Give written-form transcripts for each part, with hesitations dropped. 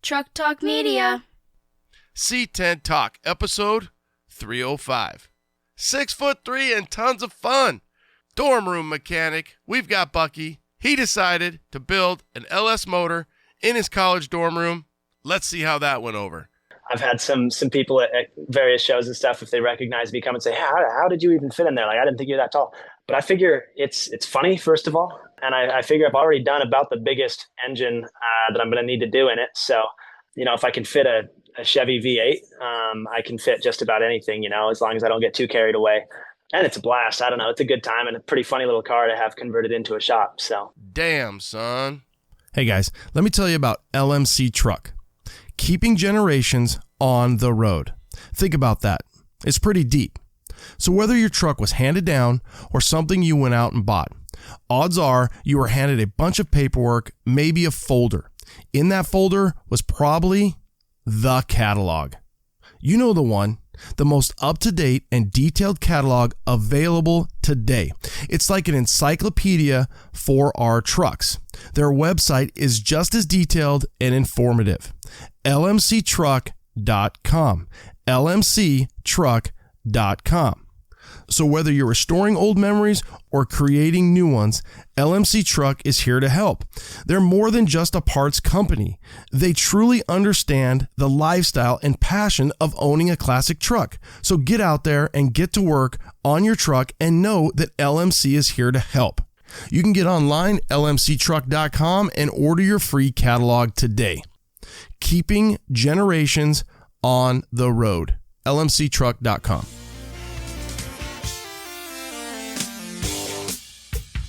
Truck Talk Media. C10 Talk, episode 305. 6'3" and tons of fun. Dorm room mechanic. We've got Bucky. He decided to build an LS motor in his college dorm room. Let's see how that went over. I've had some people at various shows and stuff, if they recognize me, come and say, hey, how did you even fit in there? Like, I didn't think you were that tall. But I figure it's funny, first of all. And I figure I've already done about the biggest engine that I'm going to need to do in it. So, if I can fit a Chevy V8, I can fit just about anything, as long as I don't get too carried away. And it's a blast. I don't know. It's a good time and a pretty funny little car to have converted into a shop. So, damn, son. Hey, guys, let me tell you about LMC Truck. Keeping generations on the road. Think about that. It's pretty deep. So whether your truck was handed down or something you went out and bought, odds are you were handed a bunch of paperwork, maybe a folder. In that folder was probably the catalog. You know the one, the most up-to-date and detailed catalog available today. It's like an encyclopedia for our trucks. Their website is just as detailed and informative. lmctruck.com. lmctruck.com. So whether you're restoring old memories or creating new ones, LMC Truck is here to help. They're more than just a parts company. They truly understand the lifestyle and passion of owning a classic truck. So get out there and get to work on your truck and know that LMC is here to help. You can get online, lmctruck.com, and order your free catalog today. Keeping generations on the road. lmctruck.com.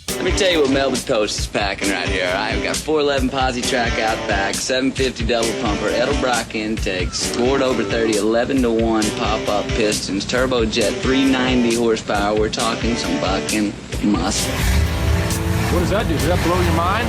Let me tell you what Melbourne Toast is packing right here. All right, we got 411 posi track out back, 750 double pumper, Edelbrock intake, scored over 30, 11-1 pop-up pistons, turbojet, 390 horsepower. We're talking some bucking muscle. What does that do? Does that blow your mind?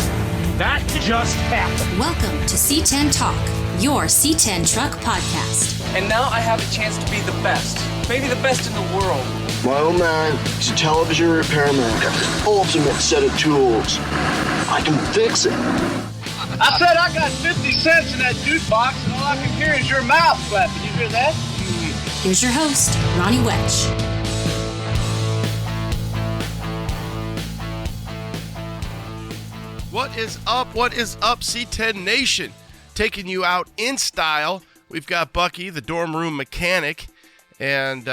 That just happened. Welcome to C10 Talk, your C10 truck podcast. And now I have a chance to be the best, maybe the best in the world. My old man is a television repairman. Got the ultimate set of tools. I can fix it. I said I got 50 cents in that jukebox, and all I can hear is your mouth flapping. You hear that? Here's your host, Ronnie Welch. What is up? What is up, C10 Nation? Taking you out in style. We've got Bucky, the dorm room mechanic, and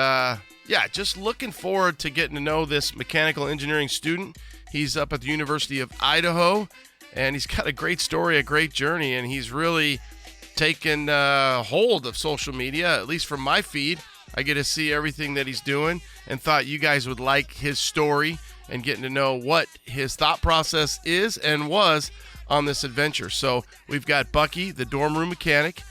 just looking forward to getting to know this mechanical engineering student. He's up at the University of Idaho, and he's got a great story, a great journey, and he's really taken hold of social media, at least from my feed. I get to see everything that he's doing and thought you guys would like his story and getting to know what his thought process is and was on this adventure. So we've got Bucky, the dorm room mechanic.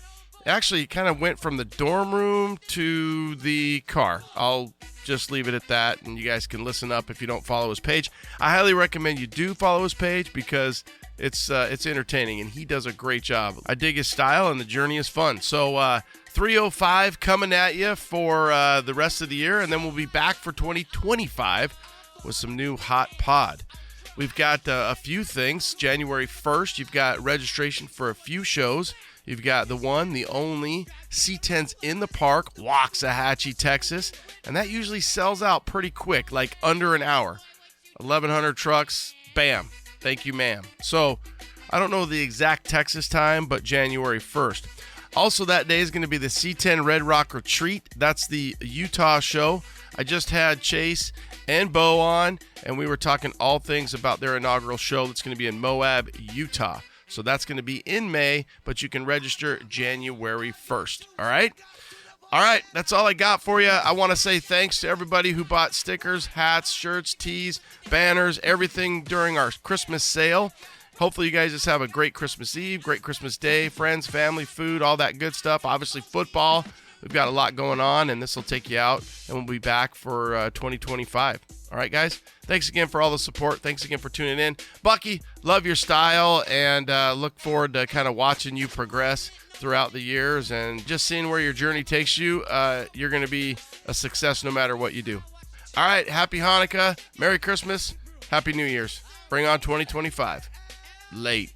Actually, kind of went from the dorm room to the car. I'll just leave it at that, and you guys can listen up if you don't follow his page. I highly recommend you do follow his page because it's entertaining, and he does a great job. I dig his style, and the journey is fun. So 305 coming at you for the rest of the year, and then we'll be back for 2025 with some new hot pod. We've got a few things. January 1st, you've got registration for a few shows. You've got the one, the only, C10's in the Park, Waxahachie, Texas. And that usually sells out pretty quick, like under an hour. 1,100 trucks, bam. Thank you, ma'am. So I don't know the exact Texas time, but January 1st. Also that day is going to be the C10 Red Rock Retreat. That's the Utah show. I just had Chase and Bo on, and we were talking all things about their inaugural show that's going to be in Moab, Utah. So that's going to be in May, but you can register January 1st. All right? All right, that's all I got for you. I want to say thanks to everybody who bought stickers, hats, shirts, tees, banners, everything during our Christmas sale. Hopefully you guys just have a great Christmas Eve, great Christmas Day, friends, family, food, all that good stuff. Obviously football. We've got a lot going on, and this will take you out, and we'll be back for 2025. All right, guys? Thanks again for all the support. Thanks again for tuning in. Bucky, love your style, and look forward to kind of watching you progress throughout the years and just seeing where your journey takes you. You're going to be a success no matter what you do. All right, happy Hanukkah, Merry Christmas, Happy New Year's. Bring on 2025. Late.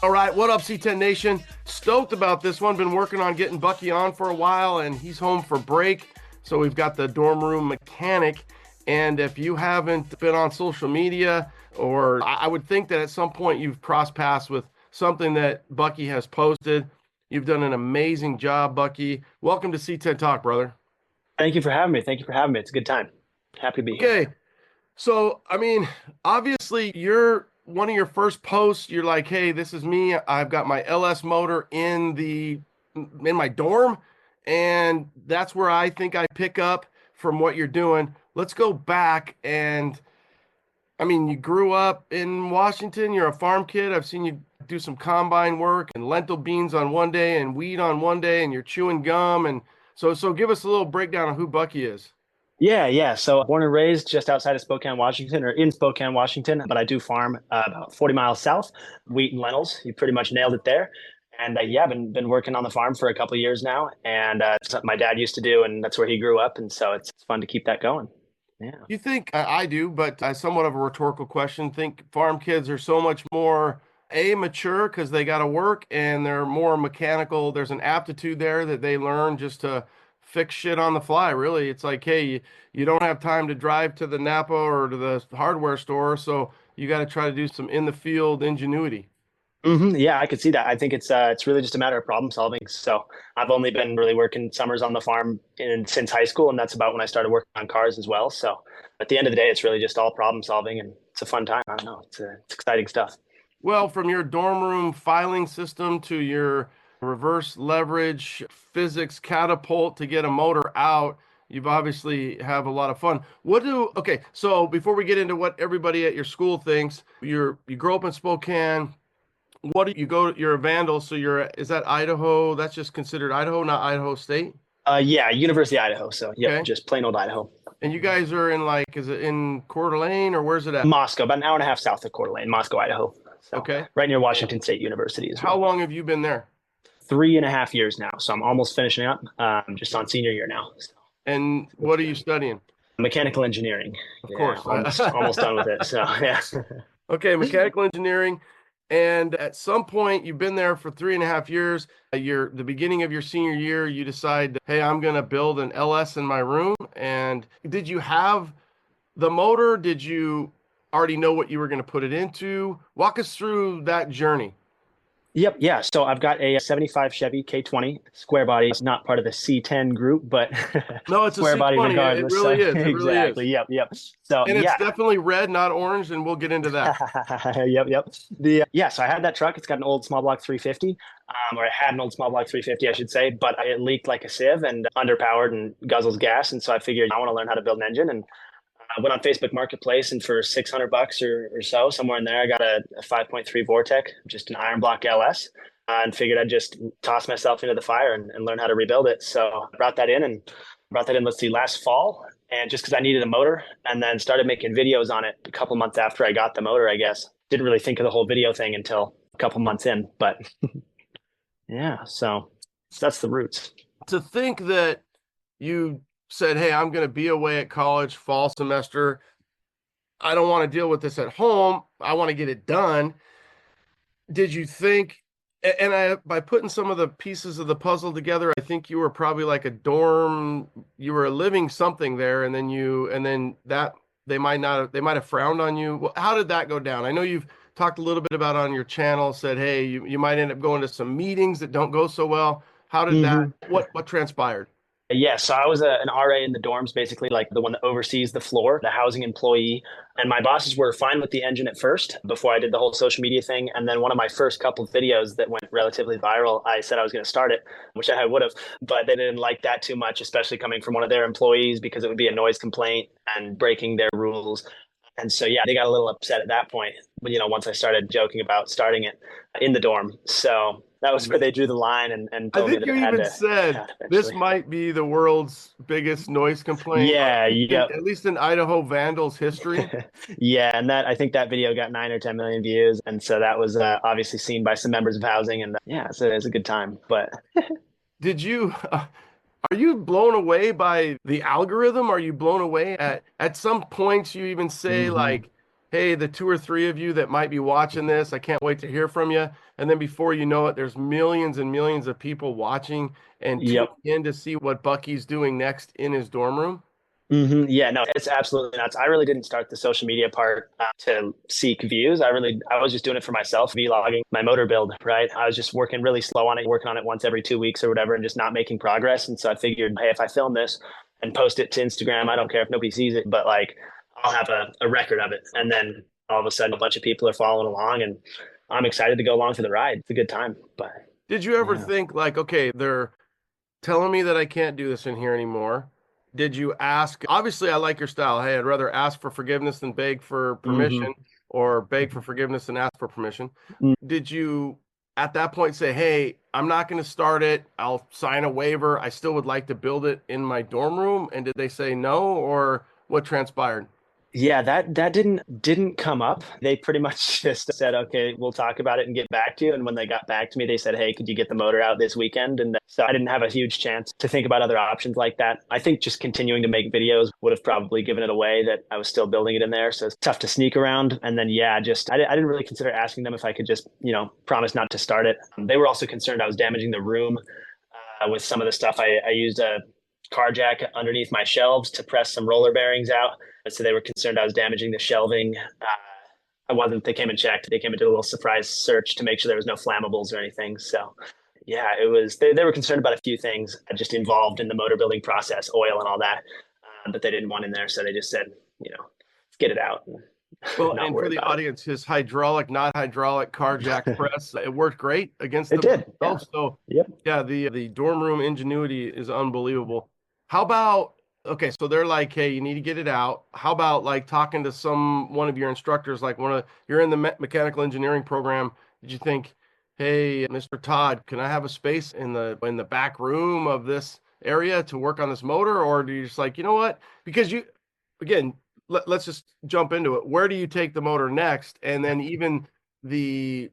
All right, what up, C10 Nation? Stoked about this one. Been working on getting Bucky on for a while, and he's home for break. So we've got the dorm room mechanic. And if you haven't been on social media, or I would think that at some point you've crossed paths with something that Bucky has posted. You've done an amazing job, Bucky. Welcome to C10 Talk, brother. Thank you for having me. It's a good time. Happy to be here. Okay. So, I mean, obviously you're one of your first posts, you're like, hey, this is me. I've got my LS motor in my dorm. And that's where I think I pick up from what you're doing. Let's go back. And I mean, you grew up in Washington. You're a farm kid. I've seen you do some combine work and lentil beans on one day and weed on one day, and you're chewing gum. And so give us a little breakdown of who Bucky is. Yeah. So born and raised just outside of Spokane, Washington, or in Spokane, Washington, but I do farm about 40 miles south, wheat and lentils. You pretty much nailed it there. And been working on the farm for a couple of years now. And it's something my dad used to do, and that's where he grew up. And so it's fun to keep that going. Yeah. You think I do, but somewhat of a rhetorical question. Think farm kids are so much more mature because they got to work, and they're more mechanical. There's an aptitude there that they learn just to fix shit on the fly. Really, it's like, hey, you don't have time to drive to the Napa or to the hardware store, so you got to try to do some in the field ingenuity. Mm-hmm. Yeah, I could see that. I think it's really just a matter of problem solving. So I've only been really working summers on the farm since high school, and that's about when I started working on cars as well. So at the end of the day, it's really just all problem solving, and it's a fun time. I don't know, it's exciting stuff. Well, from your dorm room filing system to your reverse leverage physics catapult to get a motor out, you've obviously have a lot of fun. Okay, so before we get into what everybody at your school thinks, you grow up in Spokane. You're a Vandel, so is that Idaho? That's just considered Idaho, not Idaho State? Yeah, University of Idaho. So yeah, okay. Just plain old Idaho. And you guys are is it in Coeur d'Alene or where's it at? Moscow, about an hour and a half south of Coeur d'Alene, Moscow, Idaho. So, okay. Right near Washington State University as well. How long have you been there? 3.5 years now. So I'm almost finishing up. I'm just on senior year now. So. And what are you studying? Mechanical engineering. Of course. Almost done with it. So yeah. Okay, mechanical engineering. And at some point, you've been there for 3.5 years. The beginning of your senior year, you decide, hey, I'm going to build an LS in my room. And did you have the motor? Did you already know what you were going to put it into? Walk us through that journey. Yep. Yeah. So I've got a 75 Chevy K20 square body. It's not part of the C10 group, but no, it's square a C20. Body regardless. It really is. It exactly. Really is. Yep. So and it's definitely red, not orange, and we'll get into that. Yep. So I had that truck. It's got an old small block 350, or it had an old small block 350, I should say, but it leaked like a sieve and underpowered and guzzles gas. And so I figured I want to learn how to build an engine, and I went on Facebook Marketplace, and for $600 or so, somewhere in there, I got a 5.3 Vortec, just an iron block LS, and figured I'd just toss myself into the fire and learn how to rebuild it. So I brought that in, last fall, and just because I needed a motor, and then started making videos on it a couple months after I got the motor, I guess. Didn't really think of the whole video thing until a couple months in, but yeah, so that's the roots. To think that you said, hey, I'm going to be away at college fall semester. I don't want to deal with this at home. I want to get it done. Did you think, by putting some of the pieces of the puzzle together, I think you were probably like a dorm, you were living something there, and then that they might have frowned on you. Well, how did that go down? I know you've talked a little bit about on your channel, said, hey, you might end up going to some meetings that don't go so well. How did that, what transpired? Yeah, so I was an RA in the dorms, basically like the one that oversees the floor, the housing employee. And my bosses were fine with the engine at first before I did the whole social media thing. And then one of my first couple of videos that went relatively viral, I said I was going to start it, which I would have, but they didn't like that too much, especially coming from one of their employees, because it would be a noise complaint and breaking their rules. And so, yeah, they got a little upset at that point, once I started joking about starting it in the dorm. So that was where they drew the line and told me that you even said this might be the world's biggest noise complaint. Yeah, at least in Idaho Vandels history. Yeah, and I think that video got 9 or 10 million views, and so that was obviously seen by some members of housing, and it's a good time. But did you? Are you blown away by the algorithm? Are you blown away at some points you even say like, hey, the 2 or 3 of you that might be watching this, I can't wait to hear from you. And then before you know it, there's millions and millions of people watching and tuning Yep. in to see what Bucky's doing next in his dorm room. Yeah, no, it's absolutely nuts. I really didn't start the social media part to seek views. I was just doing it for myself, vlogging my motor build, right? I was just working really slow on it, working on it once every 2 weeks or whatever, and just not making progress. And so I figured, hey, if I film this and post it to Instagram, I don't care if nobody sees it, but like I'll have a record of it. And then all of a sudden, a bunch of people are following along, and I'm excited to go along for the ride. It's a good time. But Did you ever yeah. think like, okay, they're telling me that I can't do this in here anymore? Did you ask? Obviously, I like your style. Hey, I'd rather ask for forgiveness than beg for hmm permission, or beg for forgiveness than ask for permission. Mm. Did you at that point say, hey, I'm not going to start it. I'll sign a waiver. I still would like to build it in my dorm room. And did they say no, or what transpired? Yeah, that didn't come up. They pretty much just said, "Okay, we'll talk about it and get back to you." And when they got back to me, they said, "Hey, could you get the motor out this weekend?" And so I didn't have a huge chance to think about other options like that. I think just continuing to make videos would have probably given it away that I was still building it in there. So it's tough to sneak around. And then yeah, just I didn't really consider asking them if I could just promise not to start it. They were also concerned I was damaging the room with some of the stuff. I used a car jack underneath my shelves to press some roller bearings out. So they were concerned I was damaging the shelving. I wasn't. They came and checked. They came and did a little surprise search to make sure there was no flammables or anything. So yeah, it was. They were concerned about a few things just involved in the motor building process, oil and all that, but they didn't want in there. So they just said, let's get it out. And Well, not and for worry the about it. audience, his hydraulic, not hydraulic car jack press, it worked great against It the did. Yeah. themselves. So Yep. yeah, the dorm room ingenuity is unbelievable. How about, okay, so they're like, hey, you need to get it out. How about like talking to one of your instructors, like you're in the mechanical engineering program. Did you think, hey, Mr. Todd, can I have a space in the back room of this area to work on this motor? Or do you just like, you know what? Because again, let's just jump into it. Where do you take the motor next? And then even the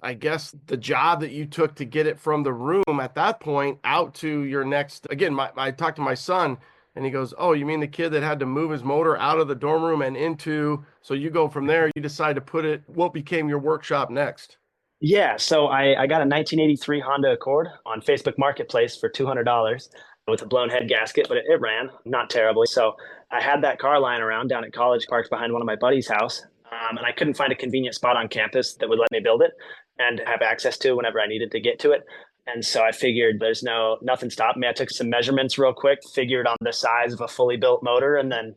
I guess the job that you took to get it from the room at that point out to your next. Again, I talked to my son and he goes, "Oh, you mean the kid that had to move his motor out of the dorm room and into?" So you go from there. You decide to put it. What became your workshop next? Yeah, so I got a 1983 Honda Accord on Facebook Marketplace for $200 with a blown head gasket, but it ran not terribly. So I had that car lying around down at college, parked behind one of my buddy's house, and I couldn't find a convenient spot on campus that would let me build it and have access to whenever I needed to get to it. And so I figured there's nothing stopping me. I took some measurements real quick, figured on the size of a fully built motor, and then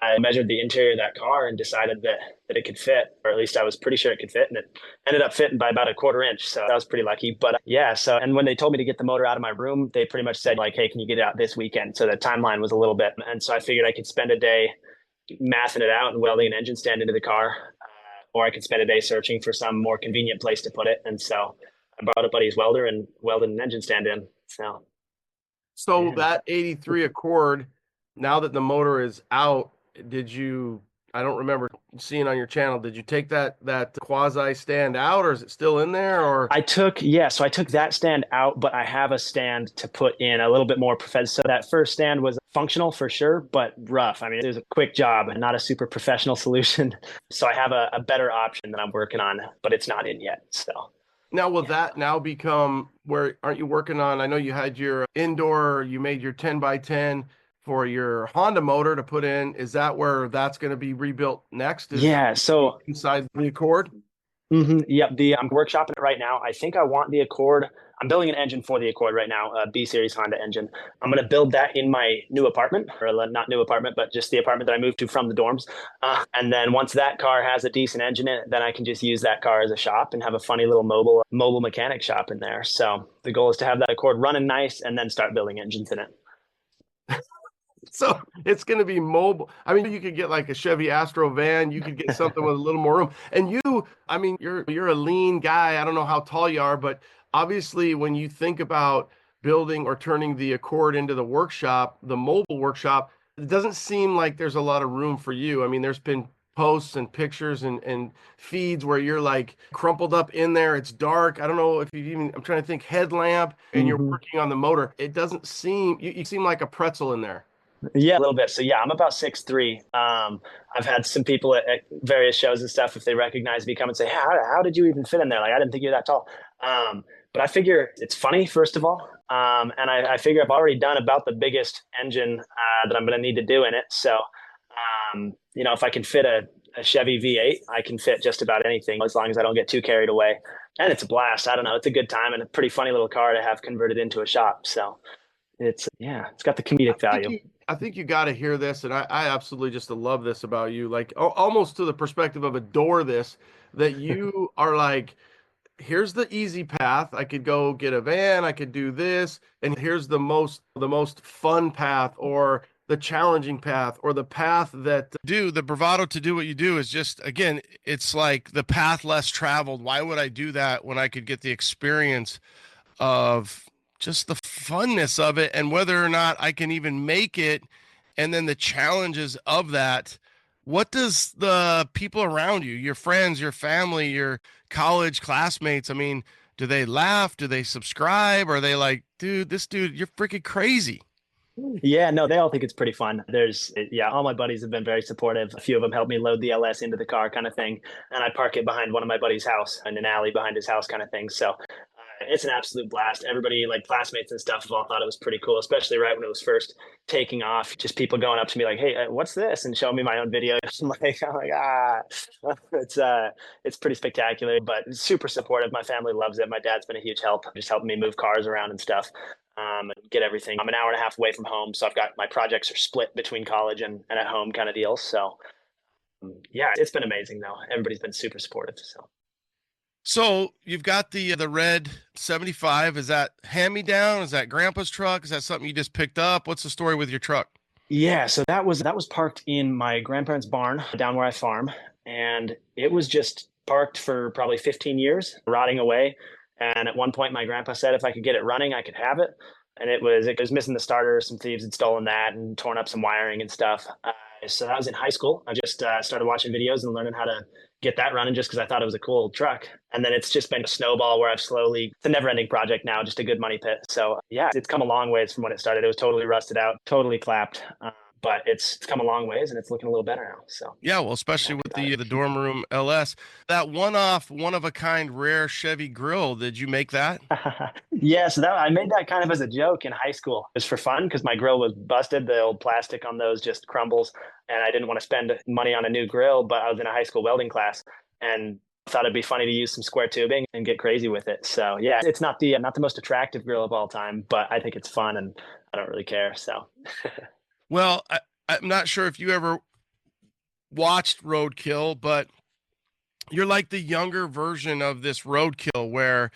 I measured the interior of that car and decided that it could fit, or at least I was pretty sure it could fit, and it ended up fitting by about a quarter inch. So that was pretty lucky. But yeah, so and when they told me to get the motor out of my room, they pretty much said like, "Hey, can you get it out this weekend?" So the timeline was a little bit, and so I figured I could spend a day mathing it out and welding an engine stand into the car, or I could spend a day searching for some more convenient place to put it. And so I borrowed a buddy's welder and welded an engine stand in. So Yeah. that 83 Accord, now that the motor is out, did you, I don't remember seeing on your channel, did you take that quasi stand out, or is it still in there? Or So I took that stand out, but I have a stand to put in a little bit more professional. So that first stand was functional for sure, but rough. I mean, it was a quick job and not a super professional solution. So I have a better option that I'm working on, but it's not in yet. So now will that now become where, aren't you working on, I know you had your indoor, you made your 10 by 10 for your Honda motor to put in. Is that where that's going to be rebuilt next? yeah, so Inside the Accord? Yep. I'm workshopping it right now. I think I want the Accord. I'm building an engine for the Accord right now, a B series Honda engine. I'm going to build that in my new apartment, or not new apartment, but just the apartment that I moved to from the dorms. And then once that car has a decent engine in it, then I can just use that car as a shop and have a funny little mobile mechanic shop in there. So the goal is to have that Accord running nice and then start building engines in it. So it's going to be mobile. I mean, you could get like a Chevy Astro van. You could get something with a little more room. And I mean, you're a lean guy. I don't know how tall you are, but obviously when you think about building or turning the Accord into the workshop, the mobile workshop, it doesn't seem like there's a lot of room for you. I mean, there's been posts and pictures and feeds where you're like crumpled up in there. It's dark. I don't know if you even, I'm trying to think, headlamp, and you're working on the motor. It doesn't seem, you seem like a pretzel in there. Yeah, a little bit. So yeah, I'm about 6'3". I've had some people at various shows and stuff, if they recognize me, come and say, hey, how did you even fit in there? Like, I didn't think you were that tall. But I figure it's funny, first of all. And I figure I've already done about the biggest engine that I'm going to need to do in it. So, if I can fit a Chevy V8, I can fit just about anything as long as I don't get too carried away. And it's a blast. I don't know. It's a good time and a pretty funny little car to have converted into a shop. So it's got the comedic value. I think you got to hear this, and I absolutely just love this about you, like almost to the perspective of adore this, that you are like, here's the easy path. I could go get a van, I could do this, and here's the most fun path, or the challenging path, or the path that do the bravado to do what you do is just, again, it's like the path less traveled. Why would I do that when I could get the experience of just the funness of it, and whether or not I can even make it, and then the challenges of that. What does the people around you, your friends, your family, your college classmates, I mean, do they laugh? Do they subscribe? Are they like, dude, you're freaking crazy? Yeah, no, they all think it's pretty fun. All my buddies have been very supportive. A few of them helped me load the LS into the car kind of thing. And I park it behind one of my buddy's house in an alley behind his house kind of thing. So it's an absolute blast. Everybody, like classmates and stuff, have all thought it was pretty cool, especially right when it was first taking off. Just people going up to me like, hey, what's this? And showing me my own videos. It's pretty spectacular, but super supportive. My family loves it. My dad's been a huge help, just helping me move cars around and stuff. And get everything. I'm an hour and a half away from home, so I've got my projects are split between college and at home kind of deal. So yeah, it's been amazing though. Everybody's been super supportive. So you've got the red 75. Is that hand-me-down? Is that grandpa's truck? Is that something you just picked up? What's the story with your truck? Yeah, so that was parked in my grandparents' barn down where I farm, and it was just parked for probably 15 years, rotting away. And at one point, my grandpa said if I could get it running, I could have it. And it was missing the starter. Some thieves had stolen that and torn up some wiring and stuff. So I was in high school. I just started watching videos and learning how to get that running just because I thought it was a cool truck. And then it's just been a snowball where it's a never-ending project now, just a good money pit. So yeah, it's come a long ways from when it started. It was totally rusted out, totally clapped. But it's come a long ways and it's looking a little better now. So yeah, well, especially with the dorm room LS, that one of a kind rare Chevy grill. Did you make that? Yeah, so I made that kind of as a joke in high school. It was for fun because my grill was busted. The old plastic on those just crumbles, and I didn't want to spend money on a new grill. But I was in a high school welding class and thought it'd be funny to use some square tubing and get crazy with it. So yeah, it's not the most attractive grill of all time, but I think it's fun and I don't really care. So. Well, I'm not sure if you ever watched Roadkill, but you're like the younger version of this Roadkill where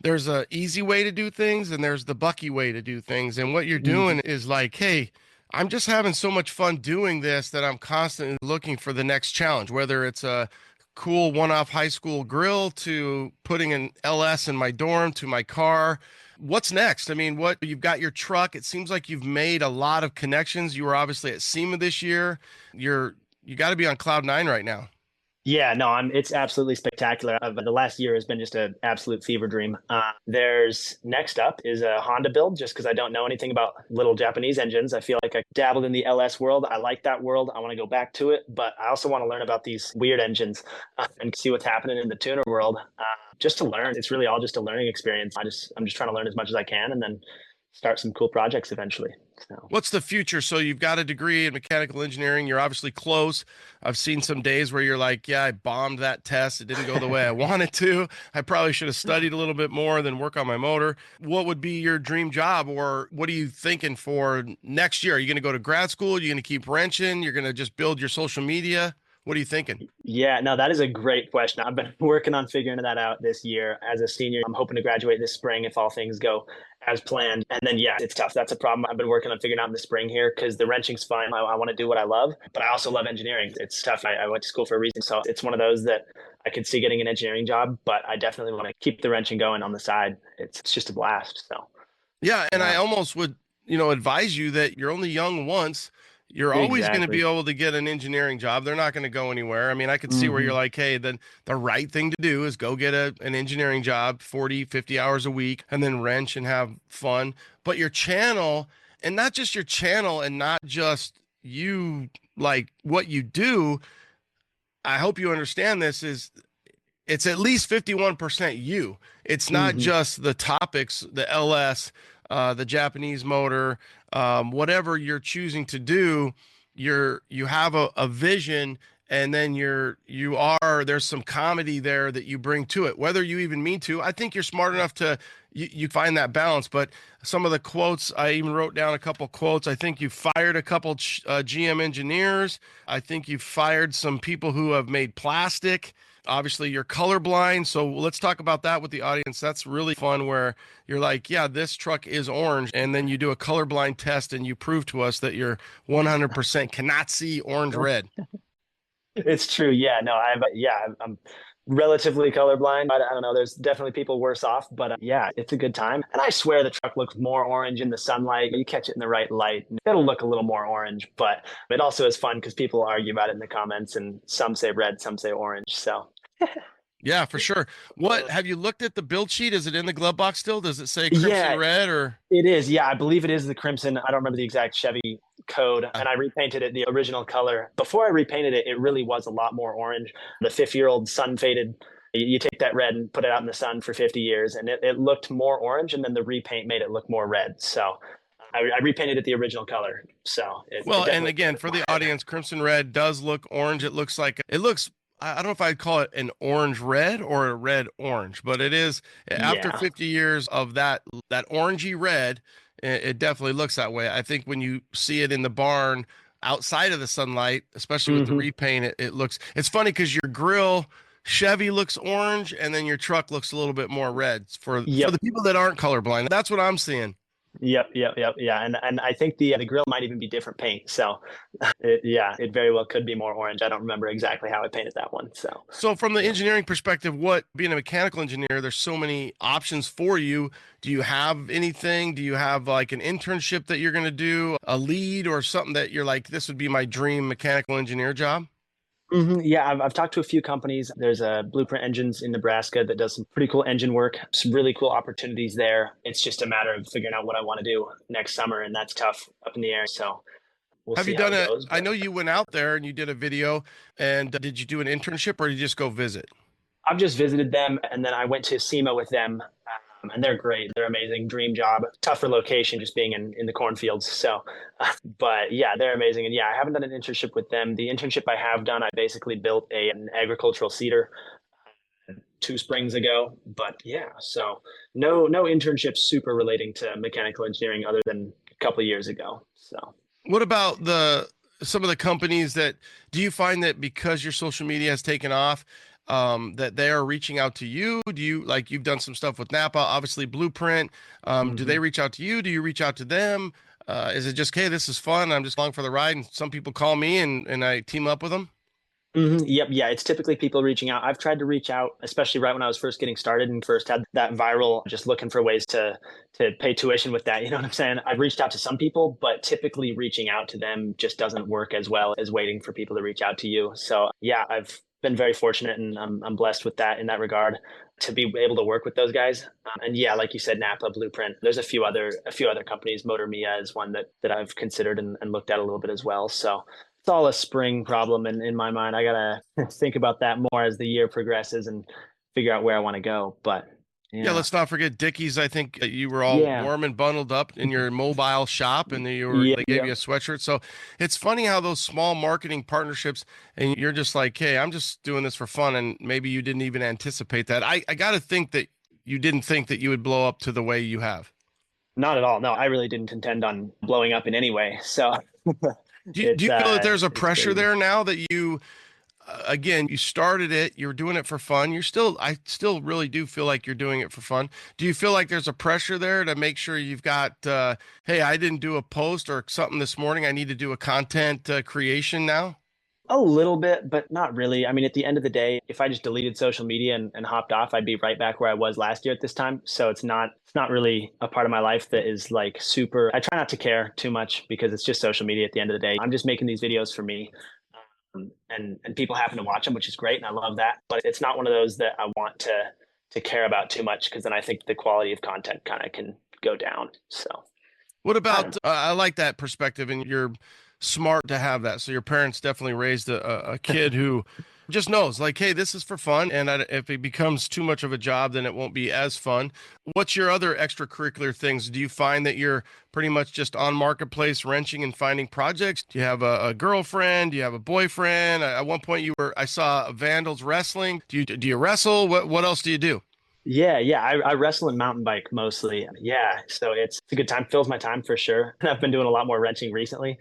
there's a easy way to do things and there's the Bucky way to do things. And what you're doing is like, hey, I'm just having so much fun doing this that I'm constantly looking for the next challenge, whether it's a cool one-off high school grill to putting an LS in my dorm to my car. What's next? I mean, you've got your truck. It seems like you've made a lot of connections. You were obviously at SEMA this year. You got to be on cloud 9 right now. Yeah, no, it's absolutely spectacular. The last year has been just an absolute fever dream. There's next up is a Honda build, just because I don't know anything about little Japanese engines. I feel like I dabbled in the LS world. I like that world. I want to go back to it, but I also want to learn about these weird engines and see what's happening in the tuner world. Just to learn. It's really all just a learning experience. I'm just trying to learn as much as I can and then start some cool projects eventually. So. What's the future? So you've got a degree in mechanical engineering. You're obviously close. I've seen some days where you're like, yeah, I bombed that test. It didn't go the way I wanted to. I probably should have studied a little bit more than work on my motor. What would be your dream job, or what are you thinking for next year? Are you going to go to grad school? Are you going to keep wrenching? You're going to just build your social media? What are you thinking? Yeah, no, that is a great question. I've been working on figuring that out this year. As a senior, I'm hoping to graduate this spring if all things go as planned. And then, yeah, it's tough. That's a problem I've been working on figuring out in the spring here because the wrenching's fun. I want to do what I love, but I also love engineering. It's tough. I went to school for a reason. So it's one of those that I could see getting an engineering job, but I definitely want to keep the wrenching going on the side. It's just a blast. So, yeah. And I almost would, advise you that you're only young once. You're always going to be able to get an engineering job. They're not going to go anywhere. I mean, I could see where you're like, hey, then the right thing to do is go get an engineering job, 40, 50 hours a week, and then wrench and have fun. But your channel and not just your channel and not just you, like what you do. I hope you understand this is it's at least 51% you. It's not just the topics, the LS, the Japanese motor, whatever you're choosing to do. You have a vision, and then there's some comedy there that you bring to it, whether you even mean to. I think you're smart enough to you find that balance. But some of the quotes, I even wrote down a couple quotes. I think you fired a couple GM engineers. I think you fired some people who have made plastic. Obviously, you're colorblind, so let's talk about that with the audience. That's really fun, where you're like, yeah, this truck is orange, and then you do a colorblind test and you prove to us that you're 100% cannot see orange red. It's true. Yeah, no, I'm relatively colorblind. I don't know. There's definitely people worse off, but yeah, it's a good time. And I swear the truck looks more orange in the sunlight. You catch it in the right light, it'll look a little more orange, but it also is fun because people argue about it in the comments, and some say red, some say orange. So yeah, for sure. What have you looked at the build sheet? Is it in the glove box still? Does it say crimson red or? It is. Yeah, I believe it is the crimson. I don't remember the exact Chevy code, and I repainted it the original color. Before I repainted it, it really was a lot more orange. The 50-year-old sun faded. You take that red and put it out in the sun for 50 years, and it looked more orange, and then the repaint made it look more red. So I repainted it the original color. So and again, for the audience, crimson red does look orange. It looks I don't know if I'd call it an orange red or a red orange, but it is after 50 years of that orangey red. It definitely looks that way. I think when you see it in the barn outside of the sunlight, especially with the repaint, it's funny because your grill Chevy looks orange and then your truck looks a little bit more red for the people that aren't colorblind. That's what I'm seeing. Yep. Yeah. And I think the grill might even be different paint. So it very well could be more orange. I don't remember exactly how I painted that one. So from the engineering perspective, being a mechanical engineer, there's so many options for you. Do you have anything? Do you have like an internship that you're going to do, a lead or something that you're like, this would be my dream mechanical engineer job? Yeah, I've talked to a few companies. There's a Blueprint Engines in Nebraska that does some pretty cool engine work, some really cool opportunities there. It's just a matter of figuring out what I want to do next summer, and that's tough up in the air. So we'll have see you done it? Goes, I know you went out there and you did a video, and did you do an internship or did you just go visit? I've just visited them, and then I went to SEMA with them. And they're great. They're amazing. Dream job. Tougher location, just being in the cornfields. So, but yeah, they're amazing. And yeah, I haven't done an internship with them. The internship I have done, I basically built an agricultural seeder 2 springs ago. But yeah, so no internships super relating to mechanical engineering other than a couple of years ago. So what about some of the companies do you find that because your social media has taken off, that they are reaching out to you? Do you, like, you've done some stuff with Napa, obviously Blueprint. Do they reach out to you? Do you reach out to them? Is it just, hey, this is fun, I'm just along for the ride, and some people call me and I team up with them? Yep. Yeah. It's typically people reaching out. I've tried to reach out, especially right when I was first getting started and first had that viral, just looking for ways to pay tuition with that. You know what I'm saying? I've reached out to some people, but typically reaching out to them just doesn't work as well as waiting for people to reach out to you. So yeah, I've been very fortunate, and I'm blessed with that in that regard, to be able to work with those guys. And yeah, like you said, Napa, Blueprint, there's a few other companies. Motor Mia is one that I've considered and looked at a little bit as well. So it's all a spring problem in my mind. I got to think about that more as the year progresses and figure out where I want to go. But yeah, let's not forget Dickies. I think you were all warm and bundled up in your mobile shop, and they gave you a sweatshirt. So it's funny how those small marketing partnerships, and you're just like, hey, I'm just doing this for fun, and maybe you didn't even anticipate that. I got to think that you didn't think that you would blow up to the way you have. Not at all. No, I really didn't intend on blowing up in any way. So do you feel that there's a pressure there now that you again, you started it, you were doing it for fun. I still really do feel like you're doing it for fun. Do you feel like there's a pressure there to make sure you've got, hey, I didn't do a post or something this morning, I need to do a content creation now? A little bit, but not really. I mean, at the end of the day, if I just deleted social media and hopped off, I'd be right back where I was last year at this time. So it's not really a part of my life that is like super, I try not to care too much because it's just social media at the end of the day. I'm just making these videos for me. And people happen to watch them, which is great, and I love that. But it's not one of those that I want to care about too much, because then I think the quality of content kind of can go down. So, What about, I like that perspective, and you're smart to have that. So your parents definitely raised a kid who just knows, like, hey, this is for fun. And if it becomes too much of a job, then it won't be as fun. What's your other extracurricular things? Do you find that you're pretty much just on Marketplace wrenching and finding projects? Do you have a girlfriend? Do you have a boyfriend? At one point I saw Vandels wrestling. Do you wrestle? What else do you do? Yeah, I wrestle and mountain bike mostly. Yeah, so it's a good time. Fills my time for sure. And I've been doing a lot more wrenching recently,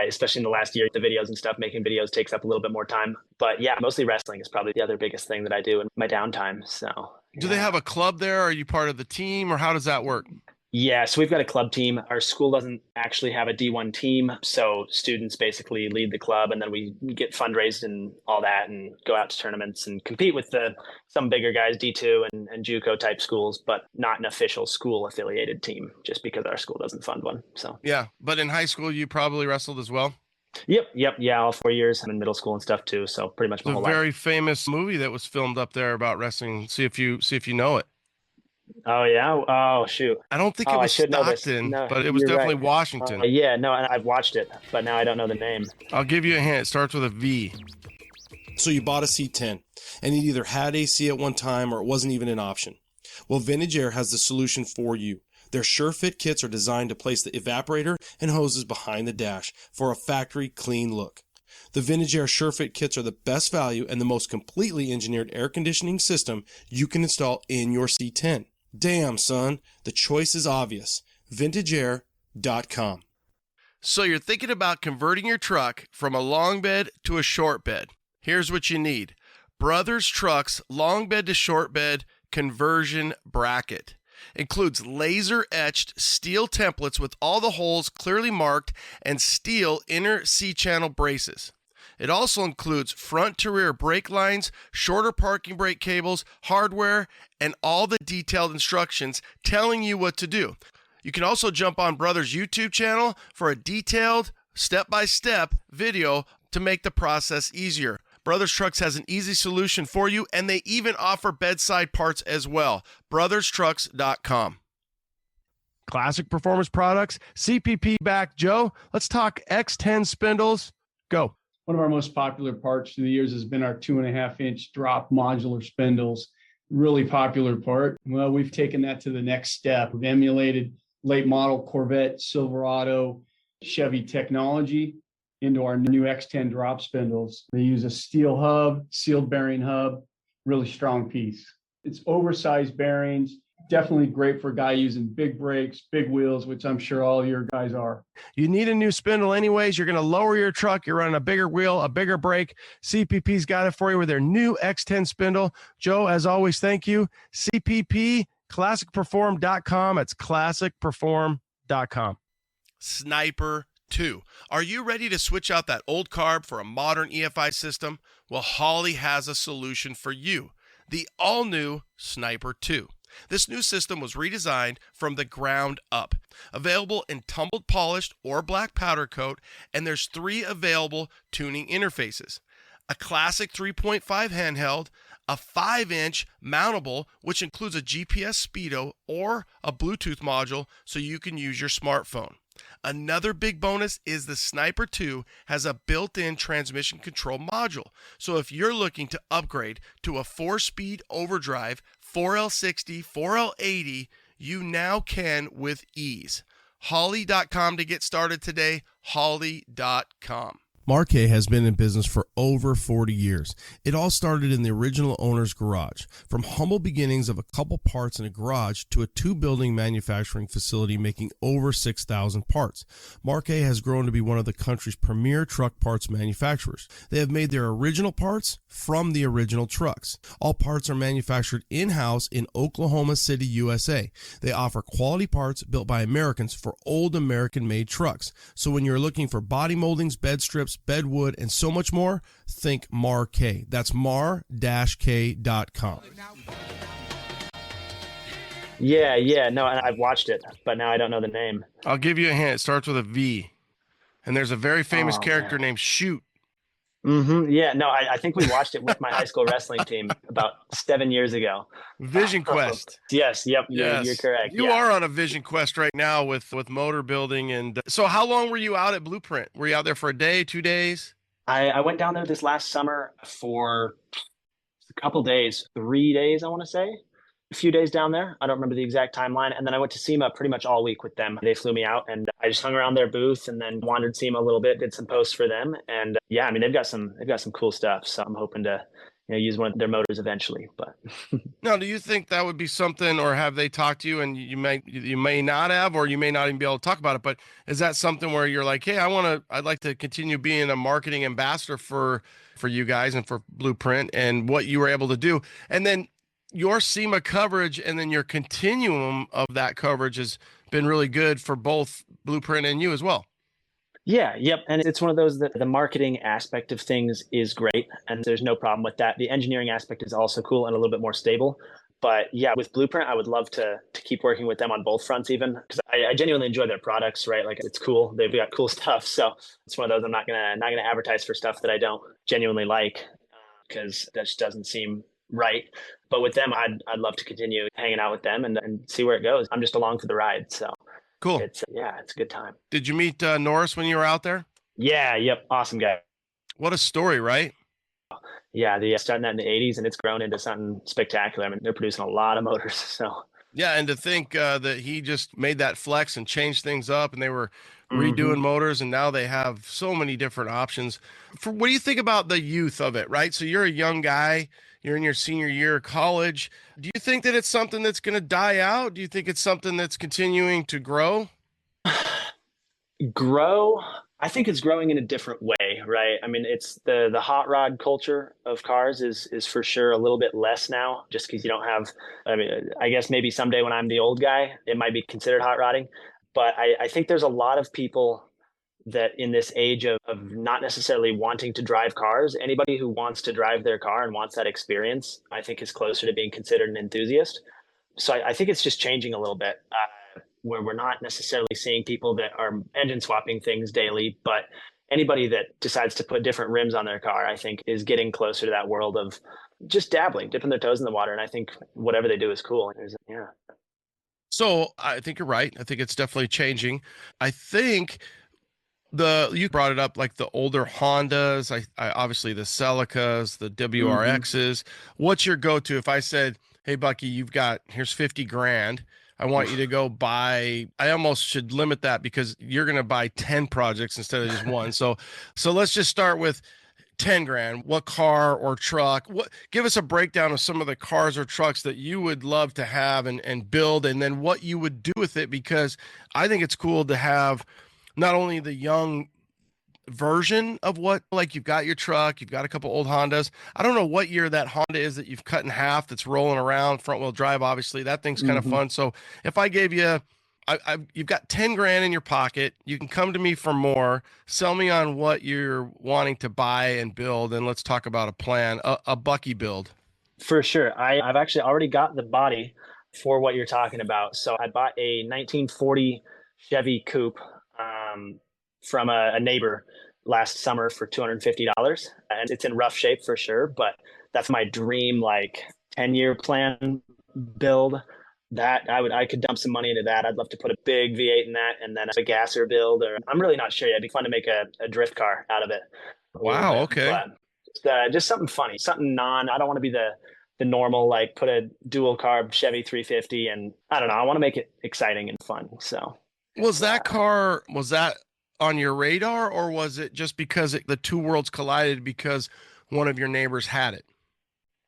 especially in the last year. The videos and stuff, making videos takes up a little bit more time. But yeah, mostly wrestling is probably the other biggest thing that I do in my downtime. So, Do they have a club there? Are you part of the team, or how does that work? yeah, so we've got a club team. Our school doesn't actually have a D1 team, so students basically lead the club, and then we get fundraised and all that, and go out to tournaments and compete with some bigger guys, D2 and JUCO type schools, but not an official school affiliated team, just because our school doesn't fund one. So yeah, but in high school you probably wrestled as well. Yep, yeah, all 4 years. I'm in middle school and stuff too, so pretty much my whole life. There's a very famous movie that was filmed up there about wrestling. See if you know it. Oh yeah. Oh shoot. I don't think it was Stockton, but it was definitely right. Washington. Yeah, no, I've watched it, but now I don't know the name. I'll give you a hint. It starts with a V. So you bought a C10, and it either had AC at one time or it wasn't even an option. Well, Vintage Air has the solution for you. Their sure-fit kits are designed to place the evaporator and hoses behind the dash for a factory clean look. The Vintage Air SureFit kits are the best value and the most completely engineered air conditioning system you can install in your C10. Damn, son, the choice is obvious. VintageAir.com. So you're thinking about converting your truck from a long bed to a short bed. Here's what you need. Brothers Trucks long bed to short bed conversion bracket. Includes laser-etched steel templates with all the holes clearly marked and steel inner C-channel braces. It also includes front-to-rear brake lines, shorter parking brake cables, hardware, and all the detailed instructions telling you what to do. You can also jump on Brothers' YouTube channel for a detailed, step-by-step video to make the process easier. Brothers Trucks has an easy solution for you, and they even offer bedside parts as well. BrothersTrucks.com. Classic Performance Products, CPP back. Joe, let's talk X10 spindles. Go. One of our most popular parts through the years has been our 2.5-inch drop modular spindles. Really popular part. Well, we've taken that to the next step. We've emulated late model Corvette, Silverado, Chevy technology into our new X10 drop spindles. They use a steel hub, sealed bearing hub, really strong piece. It's oversized bearings. Definitely great for a guy using big brakes, big wheels, which I'm sure all your guys are. You need a new spindle anyways. You're going to lower your truck. You're running a bigger wheel, a bigger brake. CPP's got it for you with their new X10 spindle. Joe, as always, thank you. CPP, classicperform.com. It's classicperform.com. Sniper 2. Are you ready to switch out that old carb for a modern EFI system? Well, Holley has a solution for you. The all-new Sniper 2. This new system was redesigned from the ground up. Available in tumbled polished or black powder coat, and there's 3 available tuning interfaces. A classic 3.5 handheld, a 5-inch mountable, which includes a GPS speedo or a Bluetooth module so you can use your smartphone. Another big bonus is the Sniper 2 has a built-in transmission control module. So if you're looking to upgrade to a 4-speed overdrive, 4L60, 4L80, you now can with ease. Holley.com to get started today, Holley.com. Marquet has been in business for over 40 years. It all started in the original owner's garage. From humble beginnings of a couple parts in a garage to a 2-building manufacturing facility making over 6,000 parts, Marquet has grown to be one of the country's premier truck parts manufacturers. They have made their original parts from the original trucks. All parts are manufactured in-house in Oklahoma City, USA. They offer quality parts built by Americans for old American-made trucks. So when you're looking for body moldings, bed strips, bedwood, and so much more, think Marquet. That's mar-k.com. Yeah, no, and I've watched it, but now I don't know the name. I'll give you a hint. It starts with a V. And there's a very famous character named Shoot. Yeah, no, I think we watched it with my high school wrestling team about 7 years ago. Vision Quest. Yes, yep, you're Yes. correct. You Yeah. are on a vision quest right now with motor building. And so how long were you out at Blueprint? Were you out there for a day, 2 days? I went down there this last summer for a couple days, 3 days, I want to say. A few days down there. I don't remember the exact timeline. And then I went to SEMA pretty much all week with them. They flew me out and I just hung around their booth and then wandered SEMA a little bit, did some posts for them. And yeah, I mean they've got some cool stuff. So I'm hoping to use one of their motors eventually. But Now, do you think that would be something, or have they talked to you and you may not have, or you may not even be able to talk about it, but is that something where you're like, hey, I'd like to continue being a marketing ambassador for you guys and for Blueprint and what you were able to do? And then your SEMA coverage and then your continuum of that coverage has been really good for both Blueprint and you as well. yeah, yep. And it's one of those that the marketing aspect of things is great. And there's no problem with that. The engineering aspect is also cool and a little bit more stable. But yeah, with Blueprint, I would love to keep working with them on both fronts, even because I genuinely enjoy their products, right? Like it's cool. They've got cool stuff. So it's one of those I'm not gonna advertise for stuff that I don't genuinely like because that just doesn't seem right. But with them, I'd love to continue hanging out with them and see where it goes. I'm just along for the ride. So Cool. it's a good time. Did you meet Norris when you were out there? Yeah, yep. Awesome guy. What a story, right? Yeah, the starting that in the 80s and it's grown into something spectacular. I mean, they're producing a lot of motors. So Yeah, and to think that he just made that flex and changed things up, and they were redoing motors, and now they have so many different options. What do you think about the youth of it, right? So you're a young guy, you're in your senior year of college. Do you think that it's something that's going to die out? Do you think it's something that's continuing to grow? grow, I think it's growing in a different way, right? I mean, it's the hot rod culture of cars is for sure a little bit less now, just because you don't have. I mean, I guess maybe someday when I'm the old guy, it might be considered hot rodding, but I think there's a lot of people that in this age of not necessarily wanting to drive cars, anybody who wants to drive their car and wants that experience, I think is closer to being considered an enthusiast. So I think it's just changing a little bit. Where we're not necessarily seeing people that are engine swapping things daily, but anybody that decides to put different rims on their car, I think is getting closer to that world of just dabbling, dipping their toes in the water. And I think whatever they do is cool. Yeah. So I think you're right. I think it's definitely changing. I think you brought it up, like the older Hondas, I obviously the Celicas, the WRXs. What's your go-to? If I said, hey Bucky, here's 50 grand. I want you to go buy, I almost should limit that because you're going to buy 10 projects instead of just one. So let's just start with 10 grand. What car or truck, give us a breakdown of some of the cars or trucks that you would love to have and build, and then what you would do with it, because I think it's cool to have not only the young version of what, like you've got your truck, you've got a couple old Hondas. I don't know what year that Honda is that you've cut in half that's rolling around, front wheel drive, obviously that thing's kind of fun. So if I gave you, you've got 10 grand in your pocket, you can come to me for more, sell me on what you're wanting to buy and build, and let's talk about a plan, a Bucky build. For sure. I've actually already got the body for what you're talking about. So I bought a 1940 Chevy Coupe from a neighbor last summer for $250, and it's in rough shape for sure, but that's my dream, like 10-year plan build. That I could dump some money into that. I'd love to put a big V8 in that, and then a gasser build, or I'm really not sure yet. It'd be fun to make a drift car out of it. Wow. Okay. Just something funny, something I don't want to be the normal, like put a dual carb Chevy 350, and I don't know. I want to make it exciting and fun. So was that on your radar, or was it just because the two worlds collided because one of your neighbors had it?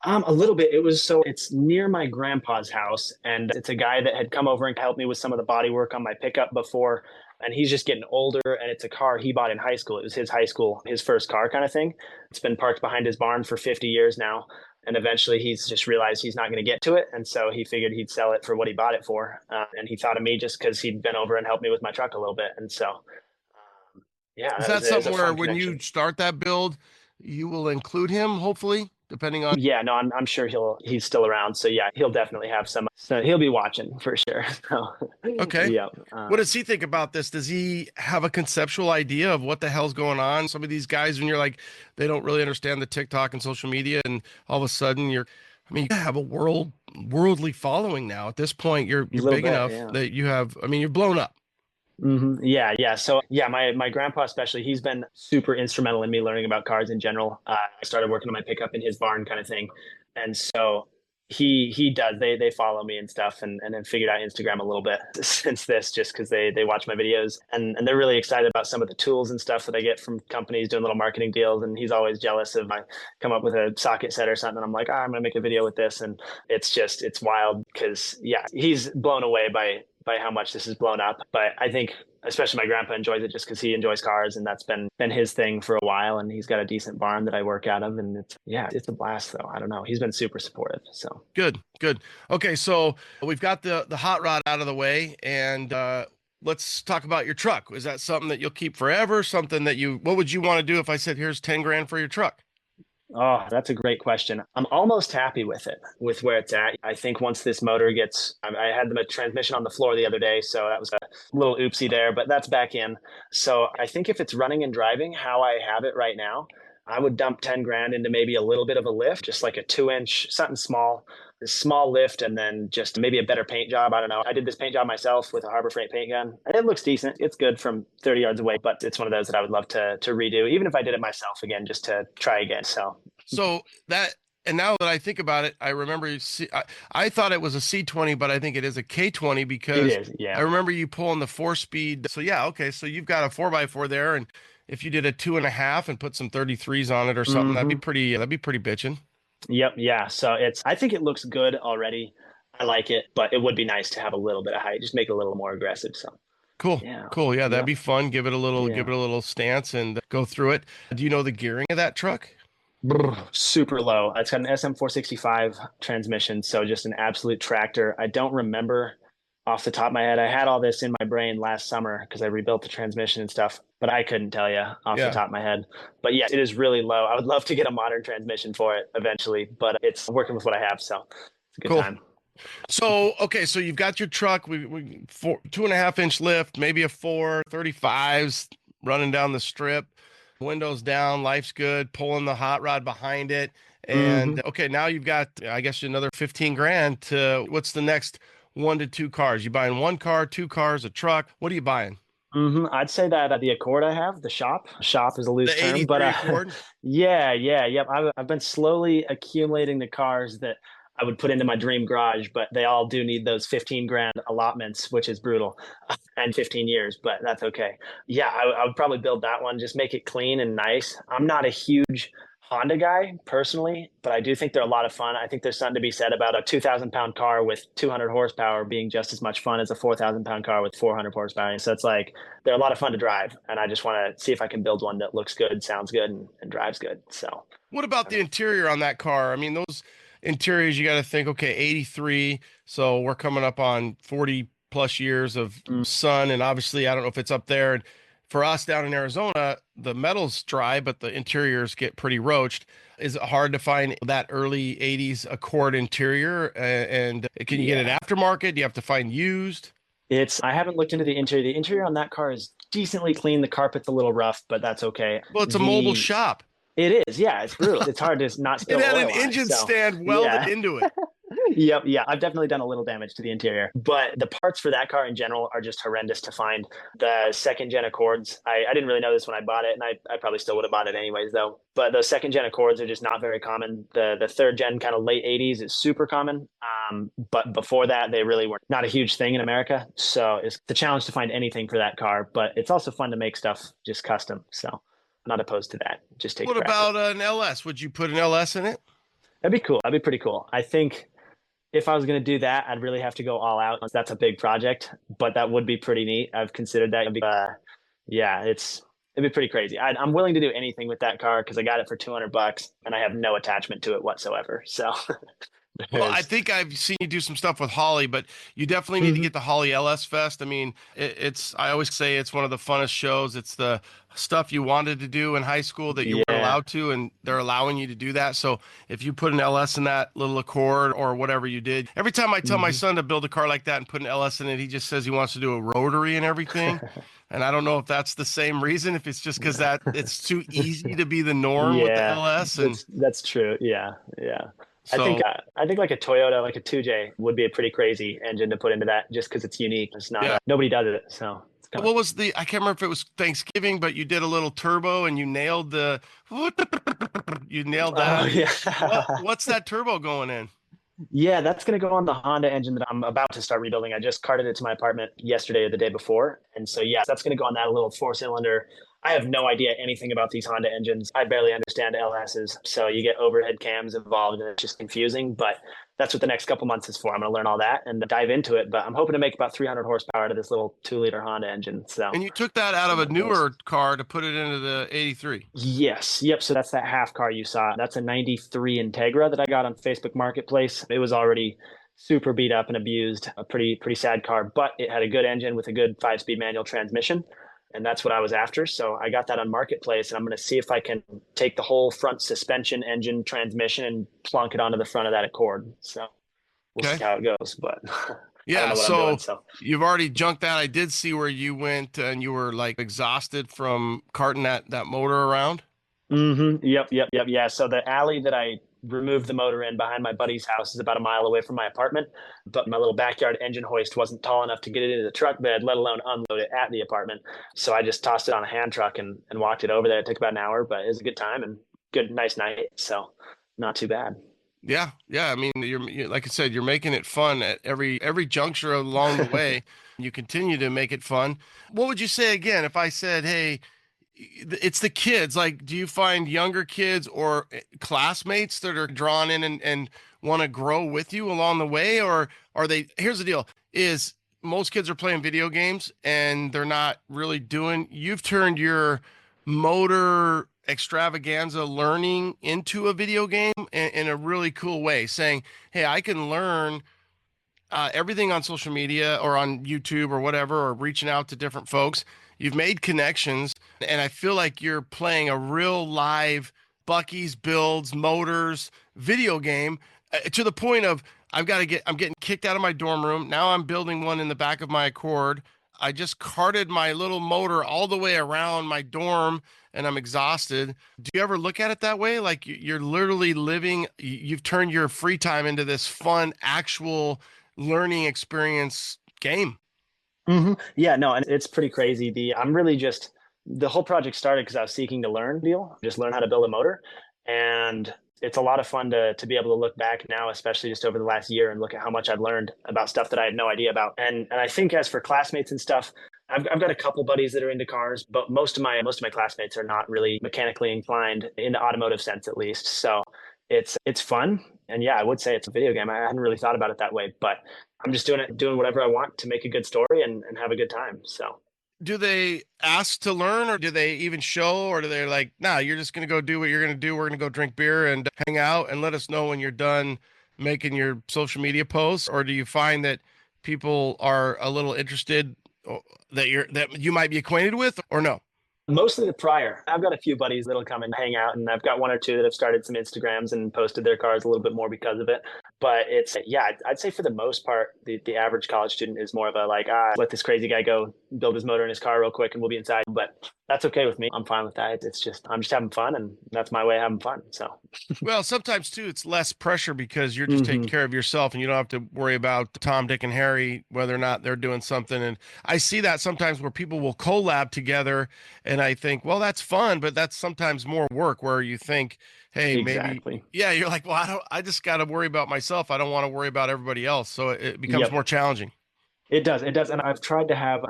A little bit. It's near my grandpa's house, and it's a guy that had come over and helped me with some of the body work on my pickup before, and he's just getting older, and it's a car he bought in high school. It was his high school, his first car kind of thing. It's been parked behind his barn for 50 years now, and eventually he's just realized he's not going to get to it, and so he figured he'd sell it for what he bought it for, and he thought of me just because he'd been over and helped me with my truck a little bit, and so yeah. Is that something where when you start that build, you will include him, hopefully? depending on. Yeah, no, I'm sure he's still around. So yeah, he'll definitely have some. So he'll be watching for sure. So, Okay. yeah. What does he think about this? Does he have a conceptual idea of what the hell's going on? Some of these guys, when you're like, they don't really understand the TikTok and social media, and all of a sudden you have a worldly following now. At this point, you're big enough that you have. I mean, you're blown up. Yeah. So yeah, my grandpa especially, he's been super instrumental in me learning about cars in general. I started working on my pickup in his barn kind of thing, and so he does. They follow me and stuff, and then figured out Instagram a little bit since this, just because they watch my videos and they're really excited about some of the tools and stuff that I get from companies doing little marketing deals. And he's always jealous of I come up with a socket set or something. I'm like, I'm gonna make a video with this, and it's wild because he's blown away by how much this is blown up. But I think especially my grandpa enjoys it just because he enjoys cars, and that's been his thing for a while. And he's got a decent barn that I work out of, and it's a blast though. I don't know. He's been super supportive. So good. Okay, so we've got the hot rod out of the way, and let's talk about your truck. Is that something that you'll keep forever? Something that what would you want to do if I said, here's 10 grand for your truck? Oh, that's a great question. I'm almost happy with it, with where it's at. I think once this motor I had the transmission on the floor the other day, so that was a little oopsie there, but that's back in. So I think if it's running and driving how I have it right now, I would dump 10 grand into maybe a little bit of a lift, just like a 2-inch, something small lift, and then just maybe a better paint job. I don't know. I did this paint job myself with a Harbor Freight paint gun, and it looks decent. It's good from 30 yards away, but it's one of those that I would love to redo, even if I did it myself again, just to try again. So that, and now that I think about it, I remember I thought it was a C20, but I think it is a K20 because it is, yeah. I remember you pulling the 4-speed. So yeah, okay. So you've got a 4x4 there, and if you did a 2.5 and put some 33s on it or something, that'd be pretty bitching. Yep. Yeah. So I think it looks good already. I like it, but it would be nice to have a little bit of height, just make it a little more aggressive. So cool. Yeah. That'd be fun. Give it a little stance and go through it. Do you know the gearing of that truck? Super low. It's got an SM465 transmission. So just an absolute tractor. I don't remember off the top of my head. I had all this in my brain last summer because I rebuilt the transmission and stuff, but I couldn't tell you off the top of my head. But yeah, it is really low. I would love to get a modern transmission for it eventually, but it's working with what I have. So it's a good time. So, okay. So you've got your truck, we 2.5-inch lift, maybe a 435s running down the strip, windows down, life's good, pulling the hot rod behind it. And okay, now you've got, I guess, another 15 grand to what's the next 1 to 2 cars? You buying 1 car, 2 cars, a truck? What are you buying? I'd say that the Accord I have, the shop is a loose term, but Accord? Yep. I've been slowly accumulating the cars that I would put into my dream garage, but they all do need those 15 grand allotments, which is brutal, and 15 years, but that's okay. Yeah, I would probably build that one, just make it clean and nice. I'm not a huge Honda guy personally, but I do think they're a lot of fun. I think there's something to be said about a 2,000-pound car with 200 horsepower being just as much fun as a 4,000-pound car with 400 horsepower. So it's like they're a lot of fun to drive, and I just want to see if I can build one that looks good, sounds good, and drives good. So, what about the interior on that car? I mean, those interiors, you got to think, okay, 83, so we're coming up on 40 plus years of sun, and obviously I don't know if it's up there. And for us down in Arizona, the metal's dry, but the interiors get pretty roached. Is it hard to find that early 80s Accord interior? And can you get it aftermarket? Do you have to find used? I haven't looked into the interior. The interior on that car is decently clean. The carpet's a little rough, but that's okay. Well, it's a mobile shop. It is. Yeah, it's brutal. It's hard to not spill oil. It had an engine stand welded into it. Yep. Yeah. I've definitely done a little damage to the interior, but the parts for that car in general are just horrendous to find. The 2nd-gen Accords, I didn't really know this when I bought it, and I probably still would have bought it anyways though. But those 2nd-gen Accords are just not very common. The 3rd-gen kind of late 80s is super common. But before that, they really were not a huge thing in America. So it's the challenge to find anything for that car, but it's also fun to make stuff just custom. So I'm not opposed to that. Just take. What about an LS? Would you put an LS in it? That'd be cool. That'd be pretty cool. I think if I was going to do that, I'd really have to go all out. That's a big project, but that would be pretty neat. I've considered that. It'd be pretty crazy. I'm willing to do anything with that car because I got it for $200 and I have no attachment to it whatsoever. So Well, I think I've seen you do some stuff with Holly, but you definitely need to get the Holly LS Fest. I mean, I always say it's one of the funnest shows. It's the stuff you wanted to do in high school that you weren't allowed to, and they're allowing you to do that. So if you put an LS in that little Accord or whatever you did, every time I tell my son to build a car like that and put an LS in it, he just says he wants to do a rotary and everything. And I don't know if that's the same reason, if it's just because that it's too easy to be the norm with the LS. And that's true. Yeah. So, I think like a Toyota, like a 2J would be a pretty crazy engine to put into that just because it's unique. It's not, nobody does it. So what was I can't remember if it was Thanksgiving, but you did a little turbo and you nailed that. Oh, yeah. What's that turbo going in? Yeah, that's going to go on the Honda engine that I'm about to start rebuilding. I just carted it to my apartment yesterday or the day before. And so, yeah, that's going to go on that little 4-cylinder. I have no idea anything about these Honda engines. I barely understand LSs. So you get overhead cams involved and it's just confusing. But that's what the next couple months is for. I'm going to learn all that and dive into it. But I'm hoping to make about 300 horsepower out of this little 2-liter Honda engine. So, and you took that out of a newer car to put it into the 83. Yes. Yep. So that's that half car you saw. That's a 93 Integra that I got on Facebook Marketplace. It was already super beat up and abused, a pretty sad car, but it had a good engine with a good 5-speed manual transmission. And that's what I was after. So I got that on Marketplace, and I'm going to see if I can take the whole front suspension, engine, transmission, and plunk it onto the front of that Accord. So we'll see how it goes. But yeah, so you've already junked that. I did see where you went and you were like exhausted from carting that motor around. Yep. Yeah. So the alley that I removed the motor in behind my buddy's house is about a mile away from my apartment, but my little backyard engine hoist wasn't tall enough to get it into the truck bed, let alone unload it at the apartment. So I just tossed it on a hand truck and walked it over there. It took about an hour, but it was a good time and nice night. So not too bad. Yeah. I mean, you're like I said, you're making it fun at every juncture along the way. You continue to make it fun. What would you say again if I said, hey, it's the kids? Like, do you find younger kids or classmates that are drawn in and want to grow with you along the way? Or are they, here's the deal, is most kids are playing video games and they're not really you've turned your motor extravaganza learning into a video game in a really cool way, saying, hey, I can learn everything on social media or on YouTube or whatever, or reaching out to different folks. You've made connections, and I feel like you're playing a real live Bucky's builds, motors, video game to the point of I'm getting kicked out of my dorm room. Now I'm building one in the back of my Accord. I just carted my little motor all the way around my dorm and I'm exhausted. Do you ever look at it that way? Like you're literally you've turned your free time into this fun, actual learning experience game. Yeah, no, and it's pretty crazy. I'm really just, the whole project started because I was seeking to learn how to build a motor. And it's a lot of fun to be able to look back now, especially just over the last year, and look at how much I've learned about stuff that I had no idea about. And I think as for classmates and stuff, I've got a couple buddies that are into cars, but most of my classmates are not really mechanically inclined in the automotive sense, at least. So it's fun. And yeah, I would say it's a video game. I hadn't really thought about it that way, but I'm just doing whatever I want to make a good story and have a good time. So do they ask to learn, or do they even show, or do they like, nah, you're just going to go do what you're going to do. We're going to go drink beer and hang out and let us know when you're done making your social media posts? Or do you find that people are a little interested that you might be acquainted with, or no? Mostly the prior. I've got a few buddies that'll come and hang out, and I've got one or two that have started some Instagrams and posted their cars a little bit more because of it. But I'd say for the most part, the average college student is more of a like, let this crazy guy go build his motor in his car real quick and we'll be inside. But that's okay with me. I'm fine with that. It's just, I'm just having fun, and that's my way of having fun. So, well, sometimes too, it's less pressure because you're just taking care of yourself and you don't have to worry about Tom, Dick, and Harry, whether or not they're doing something. And I see that sometimes where people will collab together, and I think, well, that's fun, but that's sometimes more work, where you think, hey, maybe, yeah, you're like, well, I just got to worry about myself. I don't want to worry about everybody else. So it becomes more challenging. It does. And I've